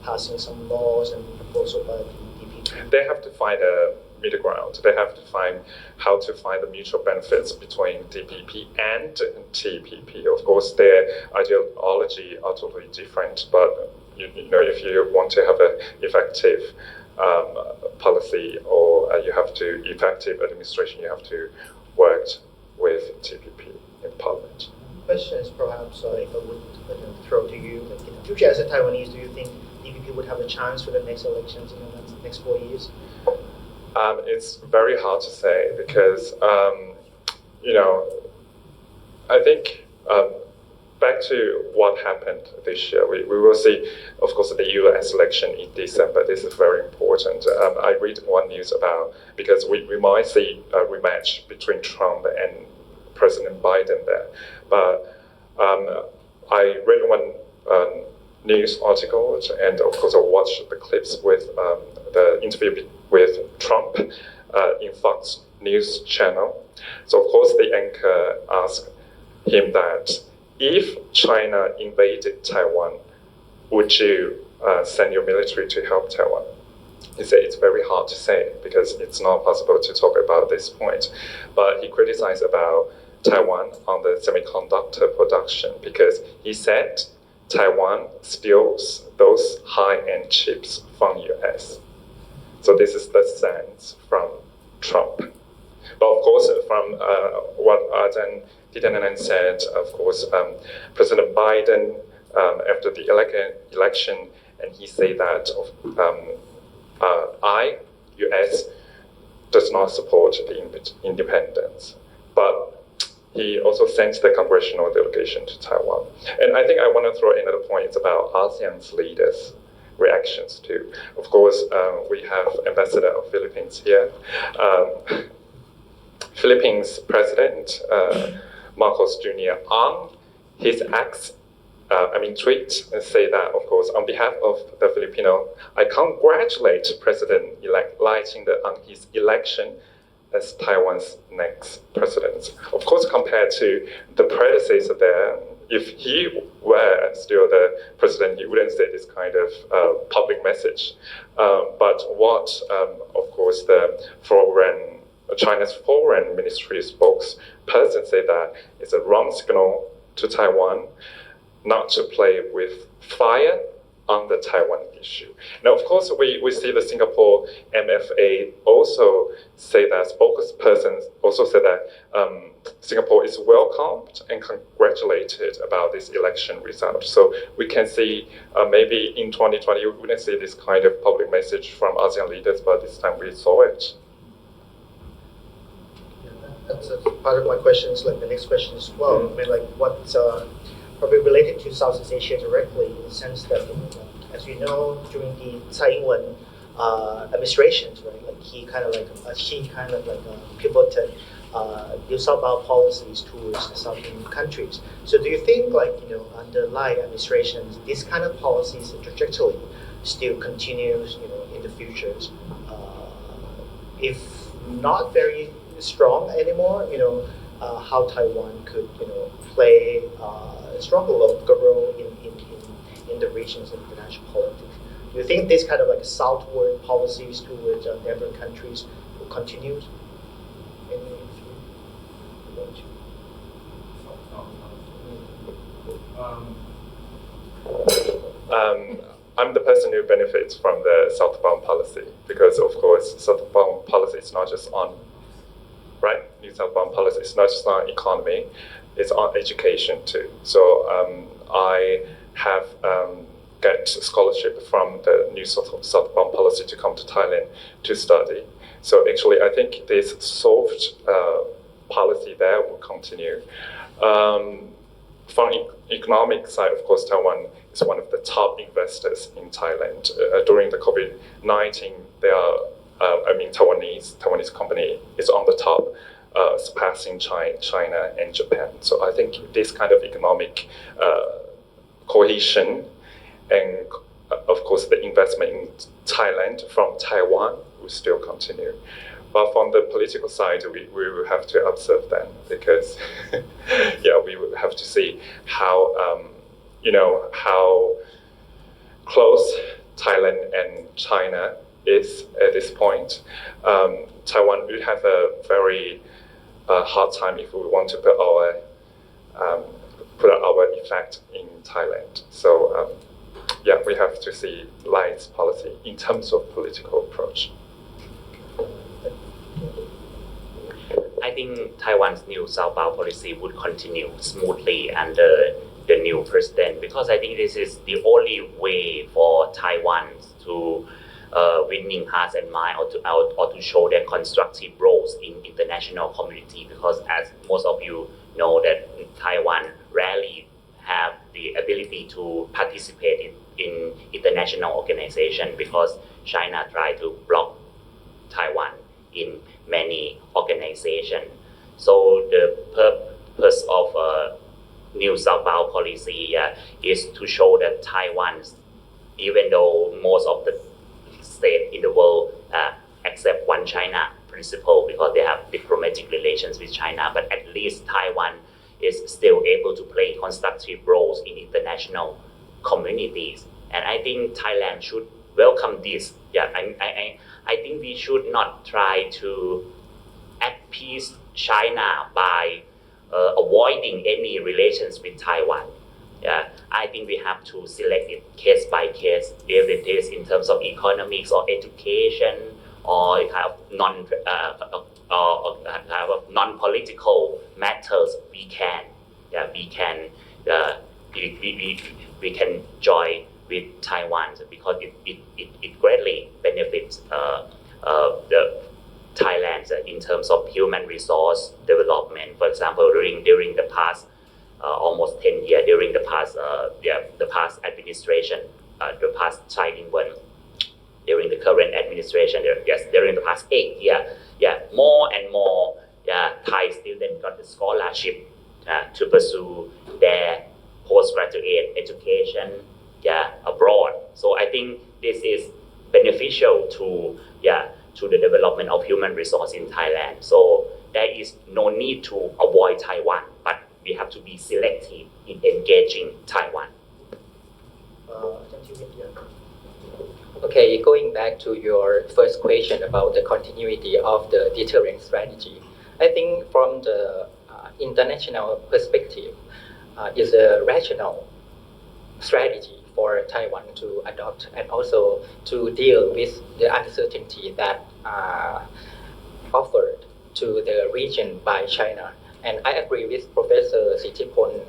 passing some laws and proposals by the DPP? They have to find a middle ground. They have to find how to find the mutual benefits between DPP and TPP. Of course, their ideology are totally different, but if you want to have an effective policy or you have to effective administration, you have to work with TPP in parliament. Question is perhaps if I would throw to you, in the future as a Taiwanese, do you think DPP would have a chance for the next elections in the next 4 years? It's very hard to say because, I think back to what happened this year, we will see, of course, the US election in December. This is very important. I read one news about, because we might see a rematch between Trump and President Biden there. But I read one news article, and of course I watched the clips with the interview with Trump in Fox News channel. So of course the anchor asked him that if China invaded Taiwan, would you send your military to help Taiwan? He said it's very hard to say because it's not possible to talk about this point. But he criticized about Taiwan on the semiconductor production because he said Taiwan steals those high-end chips from US. So this is the sense from Trump. But of course, from what Arjan Titanan said, of course, President Biden, after the election, and he said that US, does not support the independence. But he also sent the congressional delegation to Taiwan. And I think I want to throw in another point about ASEAN's leaders' reactions too. Of course, we have Ambassador of Philippines here. Philippines President Marcos Jr. on his tweet say that, of course, on behalf of the Filipino, I congratulate President-elect Lai Ching-te on his election as Taiwan's next president. Of course, compared to the predecessor there, if he were still the president, he wouldn't say this kind of public message. But what, of course, China's foreign ministry spokesperson said that it's a wrong signal to Taiwan not to play with fire on the Taiwan issue. Now, of course, we see the Singapore MFA also say that, spokesperson also said that Singapore is welcomed and congratulated about this election result. So we can see maybe in 2020, we wouldn't see this kind of public message from ASEAN leaders, but this time we saw it. That's part of my questions, like the next question as well. I mean, like what's probably related to Southeast Asia directly in the sense that, as you know, during the Taiwan administrations, right, like he kind of pivoted new southbound policies towards the southern countries. So do you think, like, under Lai administrations, this kind of policies and trajectory still continues, in the futures? If not very strong anymore, how Taiwan could, play a stronger role in the regions of international politics. Do you think this kind of like southward policies towards neighboring countries will continue? I'm the person who benefits from the southbound policy because, of course, southbound policy is not just on, right? New southbound policy is not just on economy, it's on education too. So I have get scholarship from the new southbound policy to come to Thailand to study. So actually, I think this soft policy there will continue. From economic side, of course, Taiwan is one of the top investors in Thailand. During the COVID-19, Taiwanese company is on the top, surpassing China and Japan. So I think this kind of economic cohesion and, of course, the investment in Thailand from Taiwan will still continue. But from the political side, we will have to observe them because, we will have to see how, how close Thailand and China is at this point. Taiwan will have a very hard time if we want to put our effect in Thailand. So, we have to see Lai's policy in terms of political approach. I think Taiwan's new southbound policy would continue smoothly under the new president because I think this is the only way for Taiwan to winning hearts and minds or to show their constructive roles in international community because as most of you know that Taiwan rarely have the ability to participate in international organization because China tried to block Taiwan in many organizations. So the purpose of new southbound policy is to show that Taiwan, even though most of the states in the world accept one China principle because they have diplomatic relations with China, but at least Taiwan is still able to play constructive roles in international communities And I think Thailand should welcome this. Yeah, I think we should not try to appease China by avoiding any relations with Taiwan. Yeah, I think we have to select it case by case, if it is in terms of economics or education or kind of non-political matters. We can join with Taiwan because it greatly benefits the Thailand in terms of human resource development. For example, during the past almost 10 years, during the past administration, the past Tsai Ing-wen, during the current administration, during the past 8 years, more and more Thai students got the scholarship to pursue their postgraduate education abroad. So I think this is beneficial to the development of human resource in Thailand. So there is no need to avoid Taiwan, but we have to be selective in engaging Taiwan. Okay, going back to your first question about the continuity of the deterrent strategy, I think from the international perspective, is a rational strategy for Taiwan to adopt and also to deal with the uncertainty that offered to the region by China. And I agree with Professor Sitipon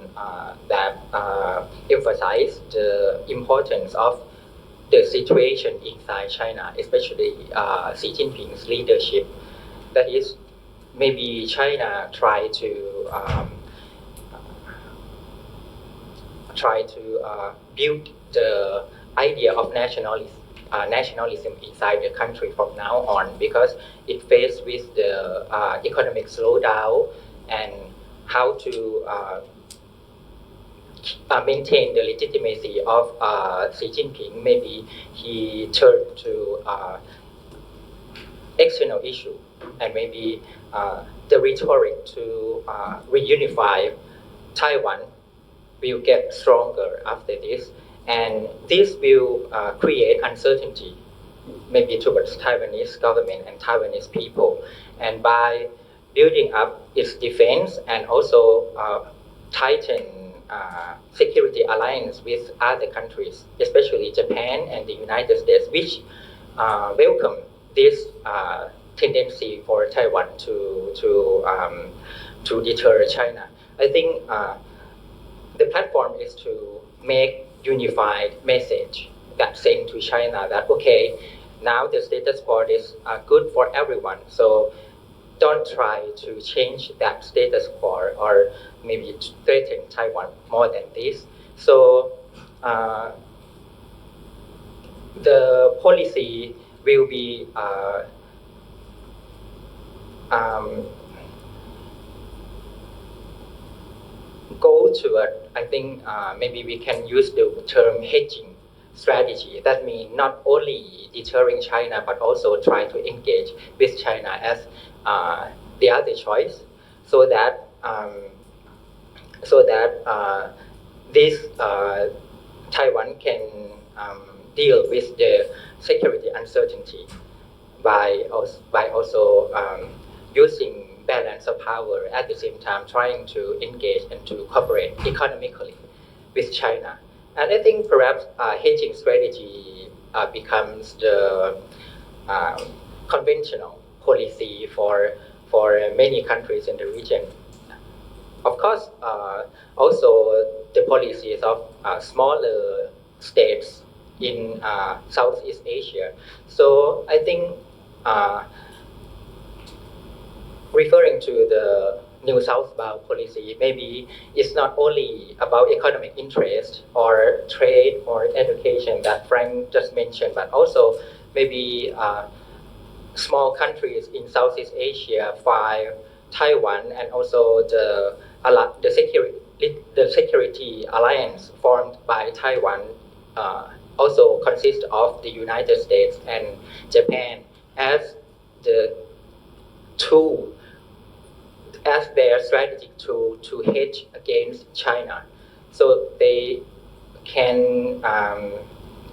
that emphasized the importance of the situation inside China, especially Xi Jinping's leadership. That is, maybe China try to build the idea of nationalism inside the country from now on, because it faced with the economic slowdown and how to maintain the legitimacy of Xi Jinping. Maybe he turned to external issue, and maybe the rhetoric to reunify Taiwan will get stronger after this, and this will create uncertainty maybe towards Taiwanese government and Taiwanese people. And by building up its defense and also tighten security alliance with other countries, especially Japan and the United States, which welcome this tendency for Taiwan to deter China. I think the platform is to make unified message that sent to China that, okay, now the status quo is good for everyone, so don't try to change that status quo or maybe threaten Taiwan more than this. So the policy will be go toward, I think maybe we can use the term hedging strategy. That means not only deterring China, but also try to engage with China as the other choice, so that this Taiwan can deal with the security uncertainty by also using balance of power, at the same time trying to engage and to cooperate economically with China. And I think perhaps hedging strategy becomes the conventional policy for many countries in the region. Of course, also the policies of smaller states in Southeast Asia. So I think referring to the New Southbound policy, maybe it's not only about economic interest or trade or education that Frank just mentioned, but also maybe small countries in Southeast Asia, Taiwan, and also the security alliance formed by Taiwan also consists of the United States and Japan as the tool, as their strategic tool to hedge against China. So they can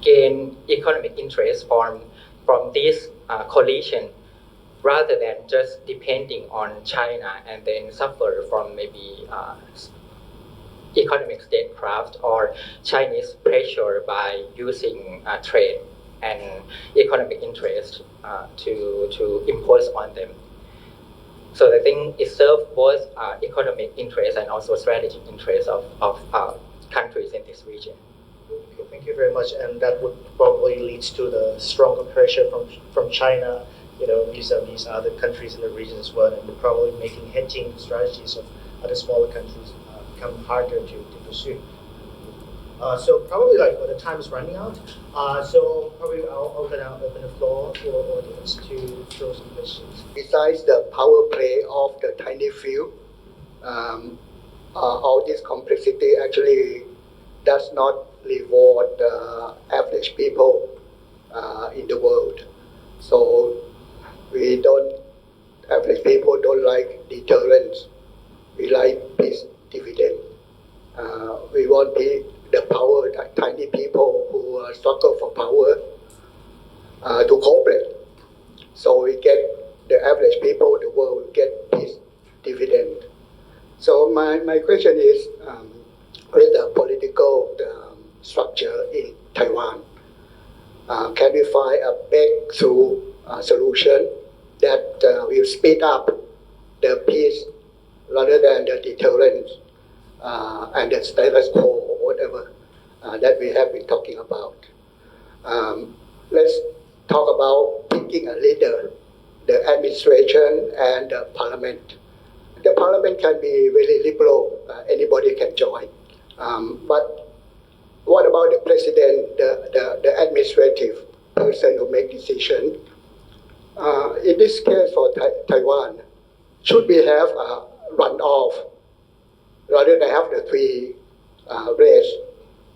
gain economic interest from this coalition, rather than just depending on China and then suffer from maybe economic statecraft or Chinese pressure by using trade and economic interest to impose on them. So I think it serves both economic interest and also strategic interest of countries in this region. Okay, thank you very much. And that would probably lead to the stronger pressure from China, vis-a-vis other countries in the region as well, and probably making hedging strategies of other smaller countries become harder to pursue. So probably the time is running out. So probably I'll open the floor for audience to throw some questions. Besides the power play of the tiny few, all this complexity actually does not reward the average people in the world. So average people don't like deterrence. We like peace dividend. We want the power, that tiny people who struggle for power to cooperate. So we get the average people, the world will get peace dividend. So my question is, with the political structure in Taiwan, can we find a breakthrough solution that will speed up the peace rather than the deterrence and the status quo or whatever that we have been talking about? Let's talk about picking a leader, the administration and the parliament. The parliament can be really liberal, anybody can join. But what about the president, the administrative person who make decision? In this case for Taiwan, should we have a runoff rather than have the three race?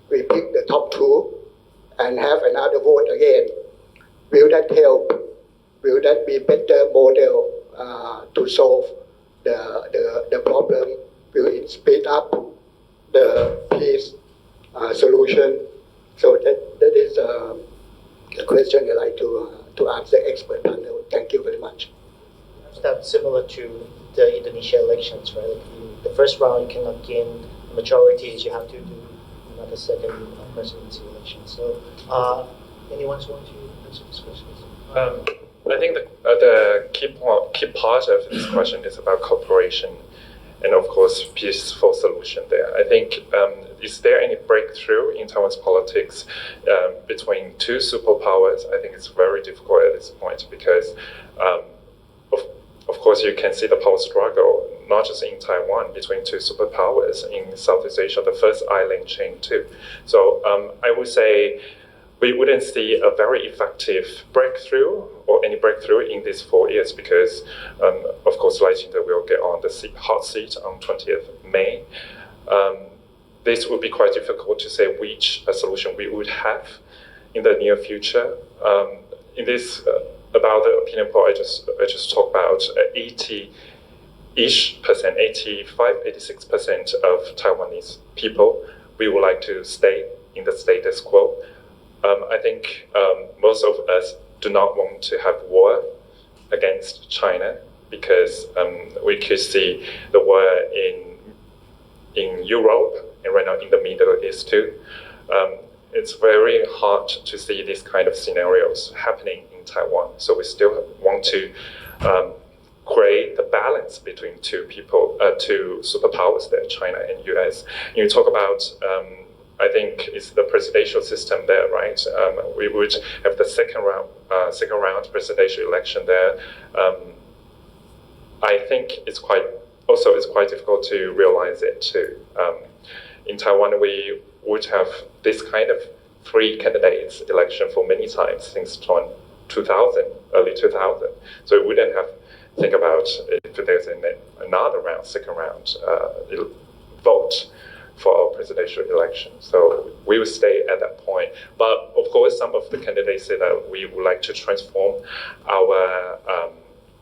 We pick the top two and have another vote again. Will that help? Will that be better model to solve the problem? Will it speed up the peace solution? So that is the question I'd like to ask the expert panel. Thank you very much. That's similar to the Indonesia elections, right? The first round you cannot gain majorities, you have to do another second presidency election. So anyone want to answer this question? I think the key part of this question is about cooperation and, of course, peaceful solution there. I think, is there any breakthrough in Taiwan's politics between two superpowers? I think it's very difficult at this point because, of course, you can see the power struggle, not just in Taiwan, between two superpowers in Southeast Asia, the first island chain too. So I would say we wouldn't see a very effective breakthrough or any breakthrough in these 4 years because, of course, Leicester will get on the hot seat on 20th May. This would be quite difficult to say which solution we would have in the near future. In this, about the opinion poll, I just talked about 80-ish percent, 85, 86% of Taiwanese people, we would like to stay in the status quo. I think most of us do not want to have war against China because we could see the war in Europe and right now in the Middle East too. It's very hard to see these kind of scenarios happening in Taiwan. So we still want to create the balance between two superpowers there, China and US. You talk about I think it's the presidential system there, right? We would have the second round presidential election there. I think it's quite difficult to realize it too. In Taiwan, we would have this kind of 3 candidates election for many times since 2000, early 2000. So we wouldn't have think about if there's another round, second round vote for our presidential election. So we will stay at that point. But of course, some of the candidates say that we would like to transform our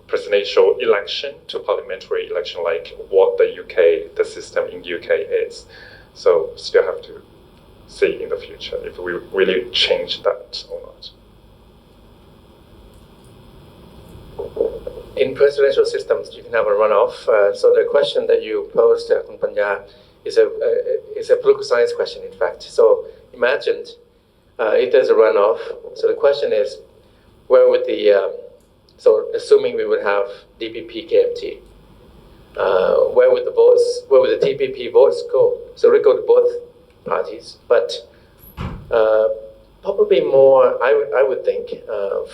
presidential election to parliamentary election like what the system in UK is. So still have to see in the future, if we really change that or not. In presidential systems, you can have a runoff. So the question that you posed, Khun Panya, is a political science question, in fact. So imagine if there's a runoff. So the question is, where would so assuming we would have DPP KMT, where would the TPP votes go? So we go to both parties, but probably more, I would think,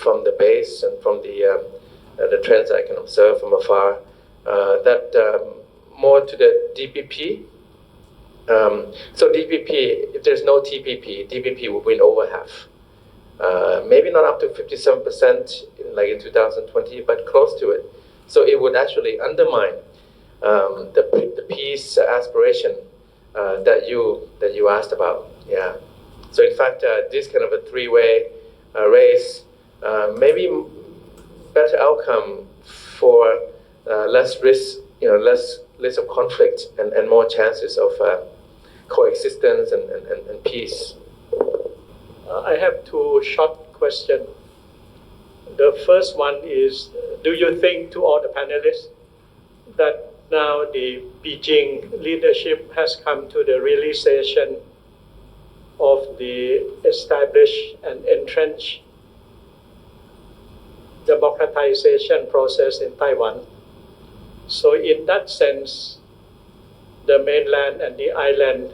from the base and from the trends I can observe from afar, that more to the DPP. So DPP, if there's no TPP, DPP would win over half. Maybe not up to 57% in 2020, but close to it. So it would actually undermine the peace aspiration that you asked about. Yeah. So in fact, this kind of a three-way race, maybe better outcome for less risk, less of conflict and more chances of coexistence and peace. I have two short questions. The first one is, do you think, to all the panelists, that now the Beijing leadership has come to the realization of the established and entrenched democratization process in Taiwan? So in that sense, the mainland and the island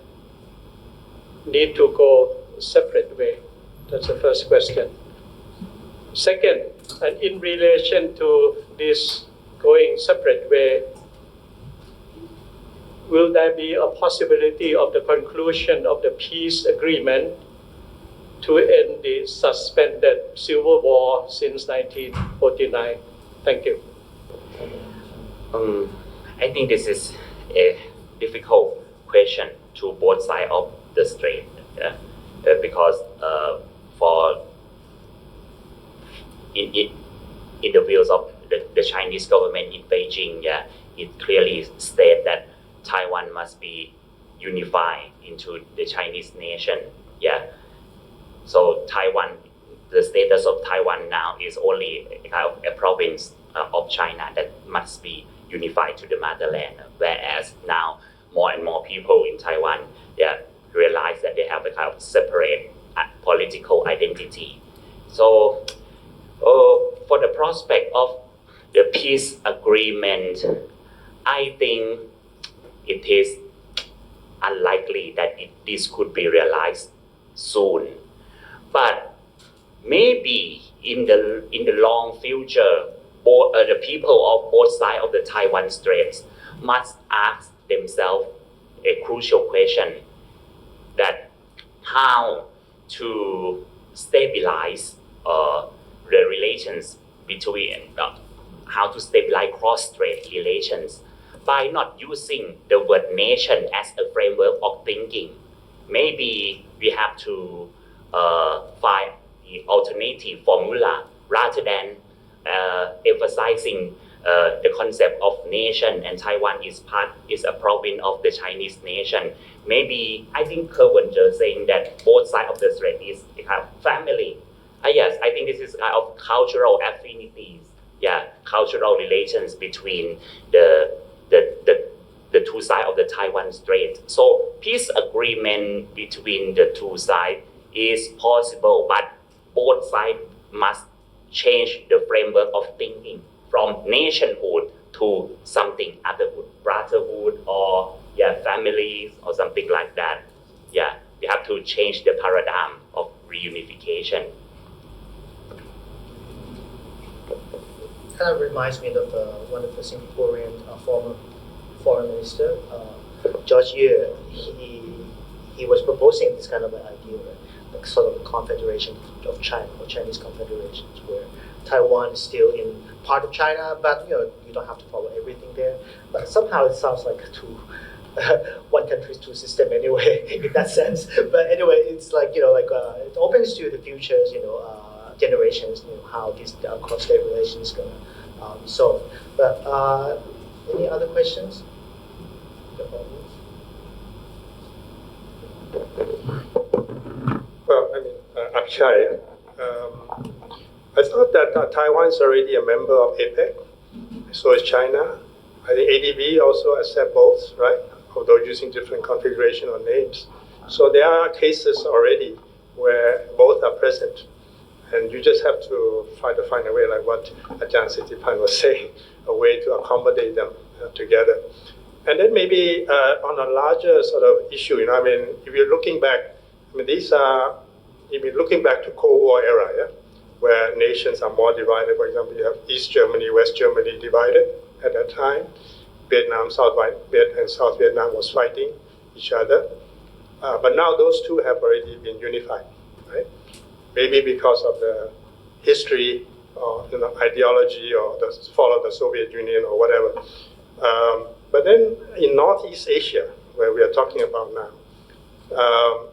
need to go separate way. That's the first question. Second, and in relation to this going separate way, will there be a possibility of the conclusion of the peace agreement to end the suspended civil war since 1949? Thank you. I think this is a difficult question to both sides of the strait, because in the views of the Chinese government in Beijing, it clearly states that Taiwan must be unified into the Chinese nation. So Taiwan, the status of Taiwan now is only a province of China that must be unified to the motherland, whereas now more and more people in Taiwan realize that they have a kind of separate political identity. So for the prospect of the peace agreement, I think it is unlikely that this could be realized soon. But maybe in the long future, the people of both sides of the Taiwan Straits must ask themselves a crucial question, that how to stabilize the relations between, how to stabilize cross-strait relations by not using the word nation as a framework of thinking. Maybe we have to find the alternative formula rather than emphasizing the concept of nation, and Taiwan is a province of the Chinese nation. Maybe, I think Kerwin just saying that both sides of the strait is a kind of family. Yes, I think this is kind of cultural affinities, cultural relations between the two sides of the Taiwan Strait. So peace agreement between the two sides is possible, but both sides must change the framework of thinking from nationhood to something otherhood, brotherhood, or families, or something like that. We have to change the paradigm of reunification. Kind of reminds me of one of the Singaporean former foreign minister, George Yeo. He was proposing this kind of an idea, like sort of a confederation of China, or Chinese confederations, where Taiwan is still in part of China, but you don't have to follow everything there. But somehow it sounds like one country, two system anyway, in that sense. But anyway, it's like it opens to the futures, generations, how these cross-state relations gonna be solved. But any other questions? The audience? Chai. I thought that Taiwan is already a member of APEC, so is China. I think ADB also accept both, right? Although using different configuration or names. So there are cases already where both are present. And you just have to try to find a way, like what Ajahn Sittipan was saying, a way to accommodate them together. And then maybe on a larger sort of issue, I mean, if you're looking back, I mean, these are, if you're looking back to Cold War era, yeah, where nations are more divided. For example, you have East Germany, West Germany divided at that time. Vietnam, South Vietnam was fighting each other. But now those two have already been unified, right? Maybe because of the history or ideology or the fall of the Soviet Union or whatever. But then in Northeast Asia, where we are talking about now,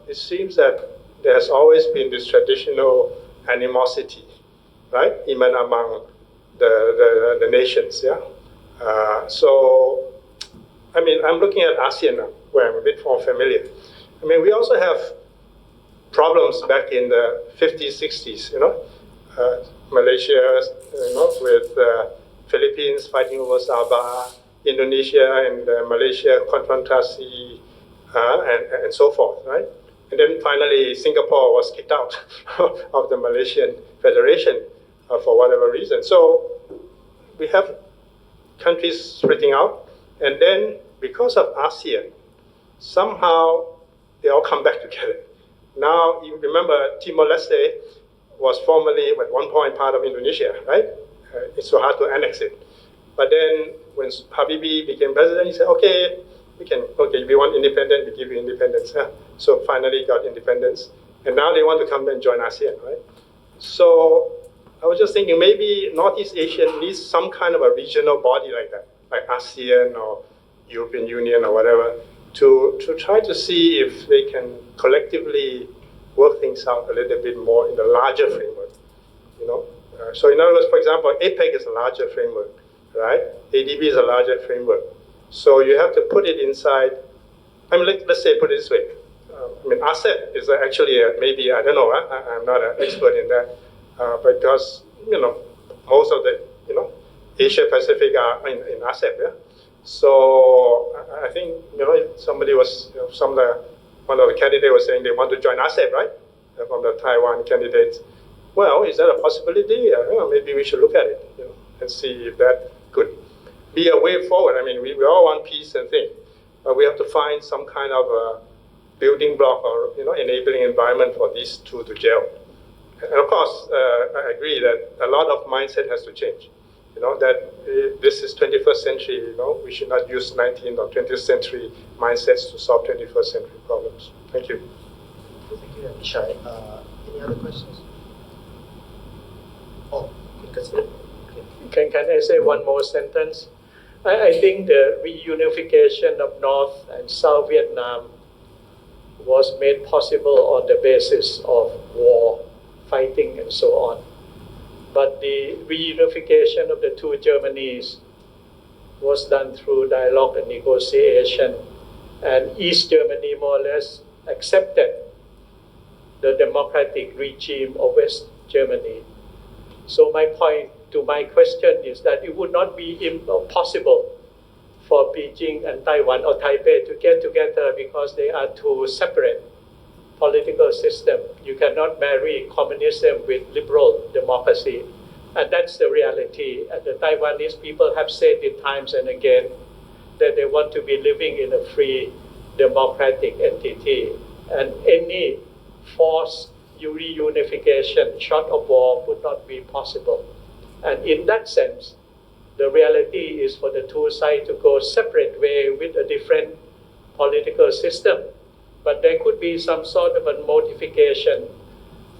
it seems that there has always been this traditional animosity, right, even among the nations, yeah? So, I mean, I'm looking at ASEAN now, where I'm a bit more familiar. I mean, we also have problems back in the 50s, 60s, Malaysia, with Philippines fighting over Sabah, Indonesia and Malaysia confrontasi, and so forth, right? And then finally, Singapore was kicked out of the Malaysian Federation for whatever reason. So we have countries splitting out, and then because of ASEAN, somehow they all come back together. Now, you remember Timor-Leste was formerly at one point part of Indonesia, right? It's so hard to annex it. But then when Habibie became president, he said, okay, we want independence, we give you independence. Yeah. So finally got independence. And now they want to come and join ASEAN, right? So I was just thinking maybe Northeast Asia needs some kind of a regional body like that, like ASEAN or European Union or whatever, to try to see if they can collectively work things out a little bit more in the larger framework, So in other words, for example, APEC is a larger framework, right? ADB is a larger framework. So you have to put it inside, I mean, let's say, put it this way. ASEP is actually maybe, I don't know, I'm not an expert in that, because, most of the, Asia Pacific are in ASEP, yeah? So I think, somebody was, one of the candidates was saying they want to join ASEP, right? From the Taiwan candidates. Well, is that a possibility? Maybe we should look at it, and see if that could be a way forward. I mean, we all want peace and things, but we have to find some kind of a building block or enabling environment for these two to gel. And of course, I agree that a lot of mindset has to change. That this is 21st century. We should not use 19th or 20th century mindsets to solve 21st century problems. Thank you. Thank you, Shai. Any other questions? Oh, consider. Can I say one more sentence? I think the reunification of North and South Vietnam was made possible on the basis of war, fighting, and so on. But the reunification of the two Germanys was done through dialogue and negotiation. And East Germany more or less accepted the democratic regime of West Germany. So my point to my question is that it would not be impossible for Beijing and Taiwan or Taipei to get together because they are two separate political systems. You cannot marry communism with liberal democracy. And that's the reality. And the Taiwanese people have said it times and again that they want to be living in a free democratic entity. And any forced reunification short of war would not be possible. And in that sense, the reality is for the two sides to go separate way with a different political system. But there could be some sort of a modification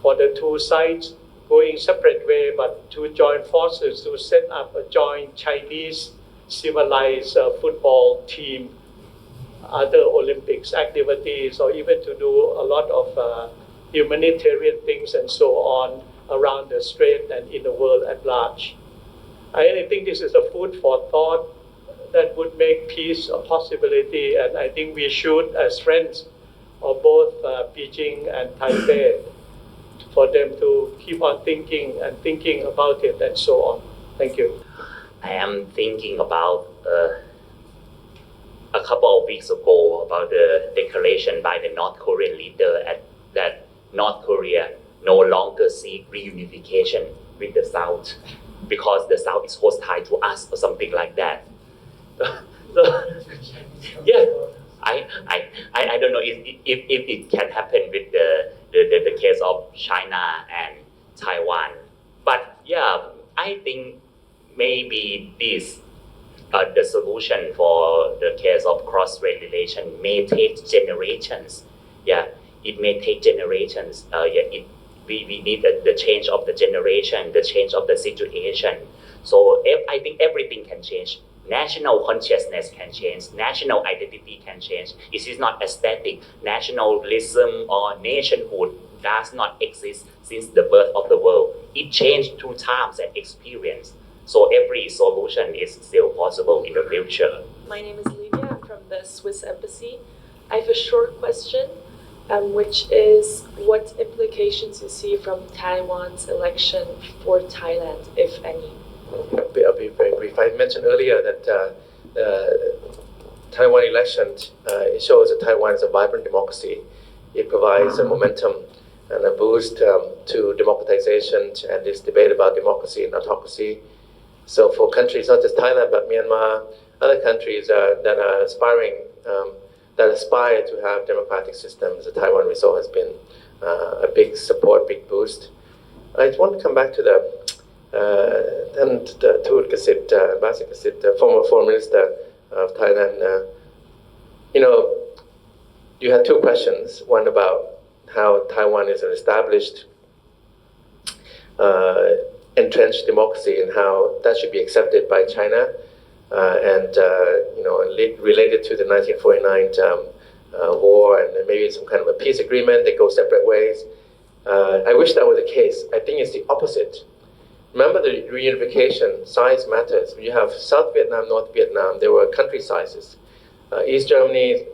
for the two sides going separate way, but to join forces to set up a joint Chinese civilized football team, other Olympics activities, or even to do a lot of humanitarian things and so on around the strait and in the world at large. I think this is a food for thought that would make peace a possibility, and I think we should, as friends of both Beijing and Taipei, for them to keep on thinking and thinking about it and so on. Thank you. I am thinking about a couple of weeks ago about the declaration by the North Korean leader that North Korea no longer seek reunification with the South because the South is hostile to us or something like that. So, yeah, I don't know if it can happen with the case of China and Taiwan, but yeah, I think maybe this the solution for the case of cross-strait relation may take generations. Yeah, it may take generations. We need the change of the generation, the change of the situation. So I think everything can change. National consciousness can change. National identity can change. It is not a static. Nationalism or nationhood does not exist since the birth of the world. It changed through times and experience. So every solution is still possible in the future. My name is Lydia. I'm from the Swiss Embassy. I have a short question, which is what implications you see from Taiwan's election for Thailand, if any? I'll be very brief. I mentioned earlier that the Taiwan election it shows that Taiwan is a vibrant democracy. It provides a momentum and a boost to democratization and this debate about democracy and autocracy. So for countries not just Thailand but Myanmar, other countries that are aspiring, that aspire to have democratic systems, the Taiwan result has been a big support, big boost. I just want to come back to the Tut Kasit, Basit Kasit, former Foreign Minister of Thailand. You had two questions. One about how Taiwan is an established, entrenched democracy and how that should be accepted by China, related to the 1949 war and maybe some kind of a peace agreement. They go separate ways. I wish that were the case. I think it's the opposite. Remember, the reunification, size matters. You have South Vietnam, North Vietnam, there were country sizes. East Germany,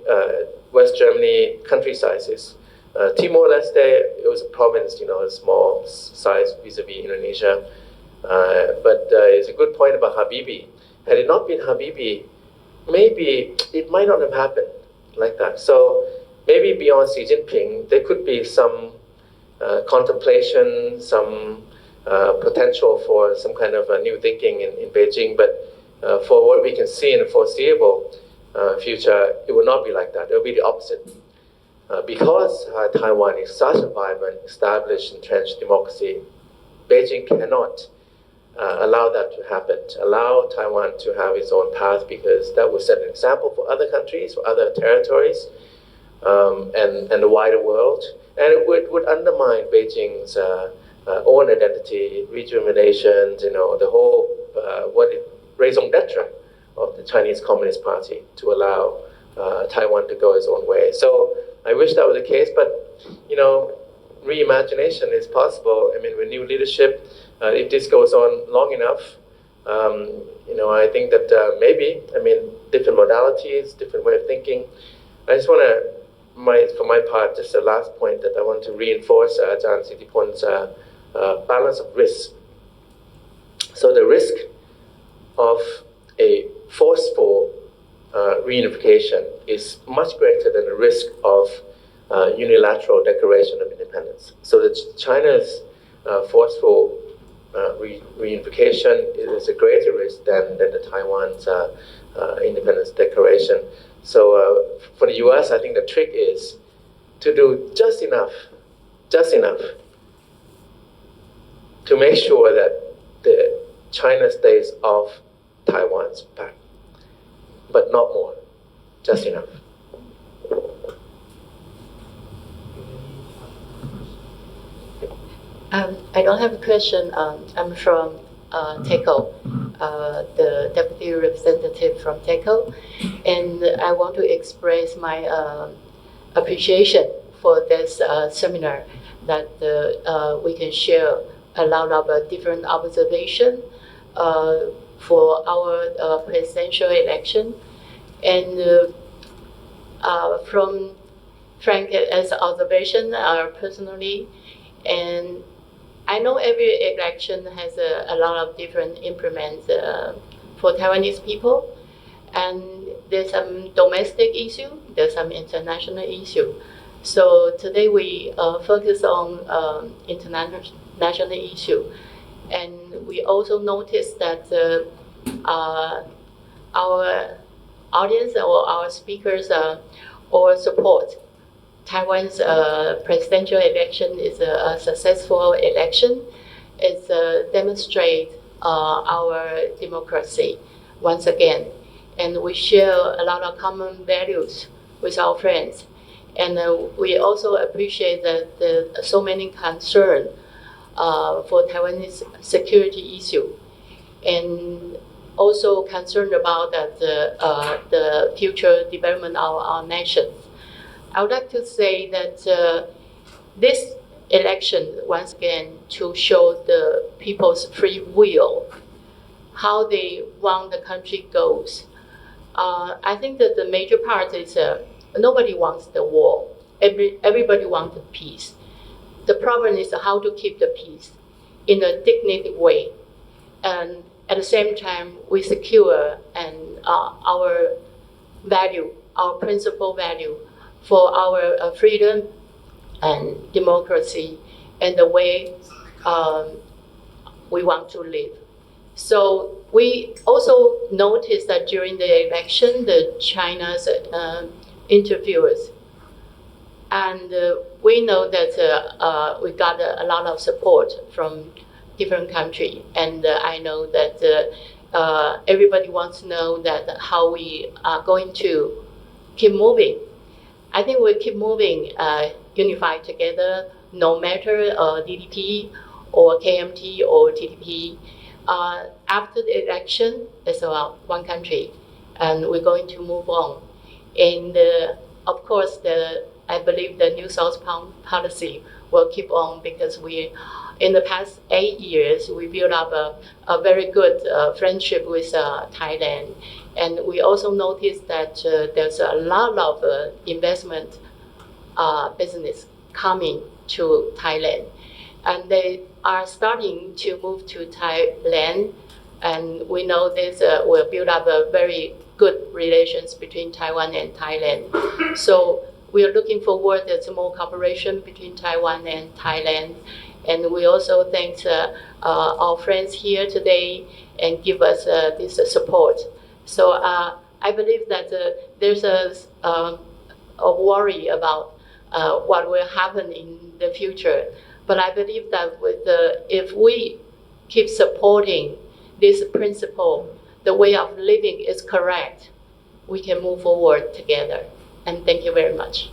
West Germany, country sizes. Timor-Leste, it was a province, a small size vis-a-vis Indonesia. But it's a good point about Habibie. Had it not been Habibie, maybe it might not have happened like that. So maybe beyond Xi Jinping, there could be some contemplation, some potential for some kind of new thinking in Beijing. But for what we can see in the foreseeable future, it will not be like that. It will be the opposite. Because Taiwan is such a vibrant, established, entrenched democracy, Beijing cannot allow that to happen, to allow Taiwan to have its own path, because that would set an example for other countries, for other territories, and the wider world. And it would undermine Beijing's own identity, rejuvenation, the whole, raison d'etre of the Chinese Communist Party to allow Taiwan to go its own way. So I wish that were the case, but reimagination is possible. I mean, with new leadership, if this goes on long enough, I think that maybe, different modalities, different way of thinking. I just want to, for my part, just the last point that I want to reinforce Ajahn Sittiporn's balance of risk. So the risk of a forceful reunification is much greater than the risk of unilateral declaration of independence. So that China's forceful reunification is a greater risk than the Taiwan's independence declaration. So for the US, I think the trick is to do just enough to make sure that China stays off Taiwan's back, but not more, just enough. I don't have a question. I'm from TECO, the deputy representative from TECO, and I want to express my appreciation for this seminar that we can share a lot of different observation for our presidential election. And from Frank, as observation, personally, And I know every election has a lot of different implements for Taiwanese people. And there's some domestic issue, there's some international issue. So today we focus on international issue. And we also noticed that our audience or our speakers all support Taiwan's presidential election is a successful election. It demonstrates our democracy once again. And we share a lot of common values with our friends. And we also appreciate that there's so many concerns for Taiwanese security issue. And also concerned about the future development of our nation. I would like to say that this election, once again, to show the people's free will, how they want the country goes. I think that the major part is nobody wants the war. Everybody wants the peace. The problem is how to keep the peace in a dignified way. And at the same time, we secure our value, our principal value for our freedom and democracy and the way we want to live. So we also noticed that during the election, the China's interviewers, and we know that we got a lot of support from different countries, and I know that everybody wants to know that how we are going to keep moving. I think we'll keep moving, unified together, no matter DDP or KMT or TDP. After the election, it's about one country, and we're going to move on. And of course, I believe the New South policy will keep on because in the past 8 years, we built up a very good friendship with Thailand. And we also noticed that there's a lot of investment business coming to Thailand. And they are starting to move to Thailand. And we know this will build up a very good relations between Taiwan and Thailand. So we are looking forward to more cooperation between Taiwan and Thailand. And we also thank our friends here today and give us this support. So I believe that there's a worry about what will happen in the future. But I believe that if we keep supporting this principle, the way of living is correct, we can move forward together. And thank you very much.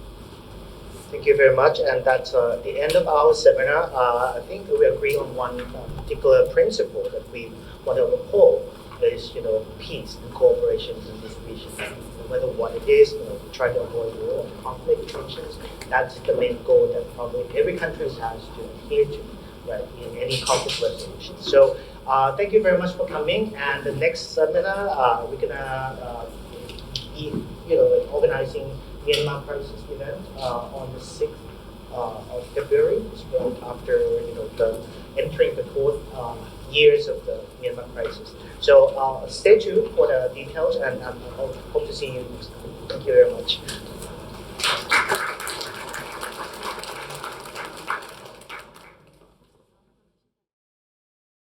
Thank you very much. And that's the end of our seminar. I think we agree on one particular principle that we want to uphold is, peace and cooperation and distribution. No matter what it is, we try to avoid war and conflict, tensions. That's the main goal that probably every country has to adhere to, right, in any conflict resolution. So thank you very much for coming. And the next seminar, we're gonna be, organizing Myanmar crisis event on the 6th of February, right after entering the 4th years of the Myanmar crisis. So stay tuned for the details, and I hope to see you next time. Thank you very much.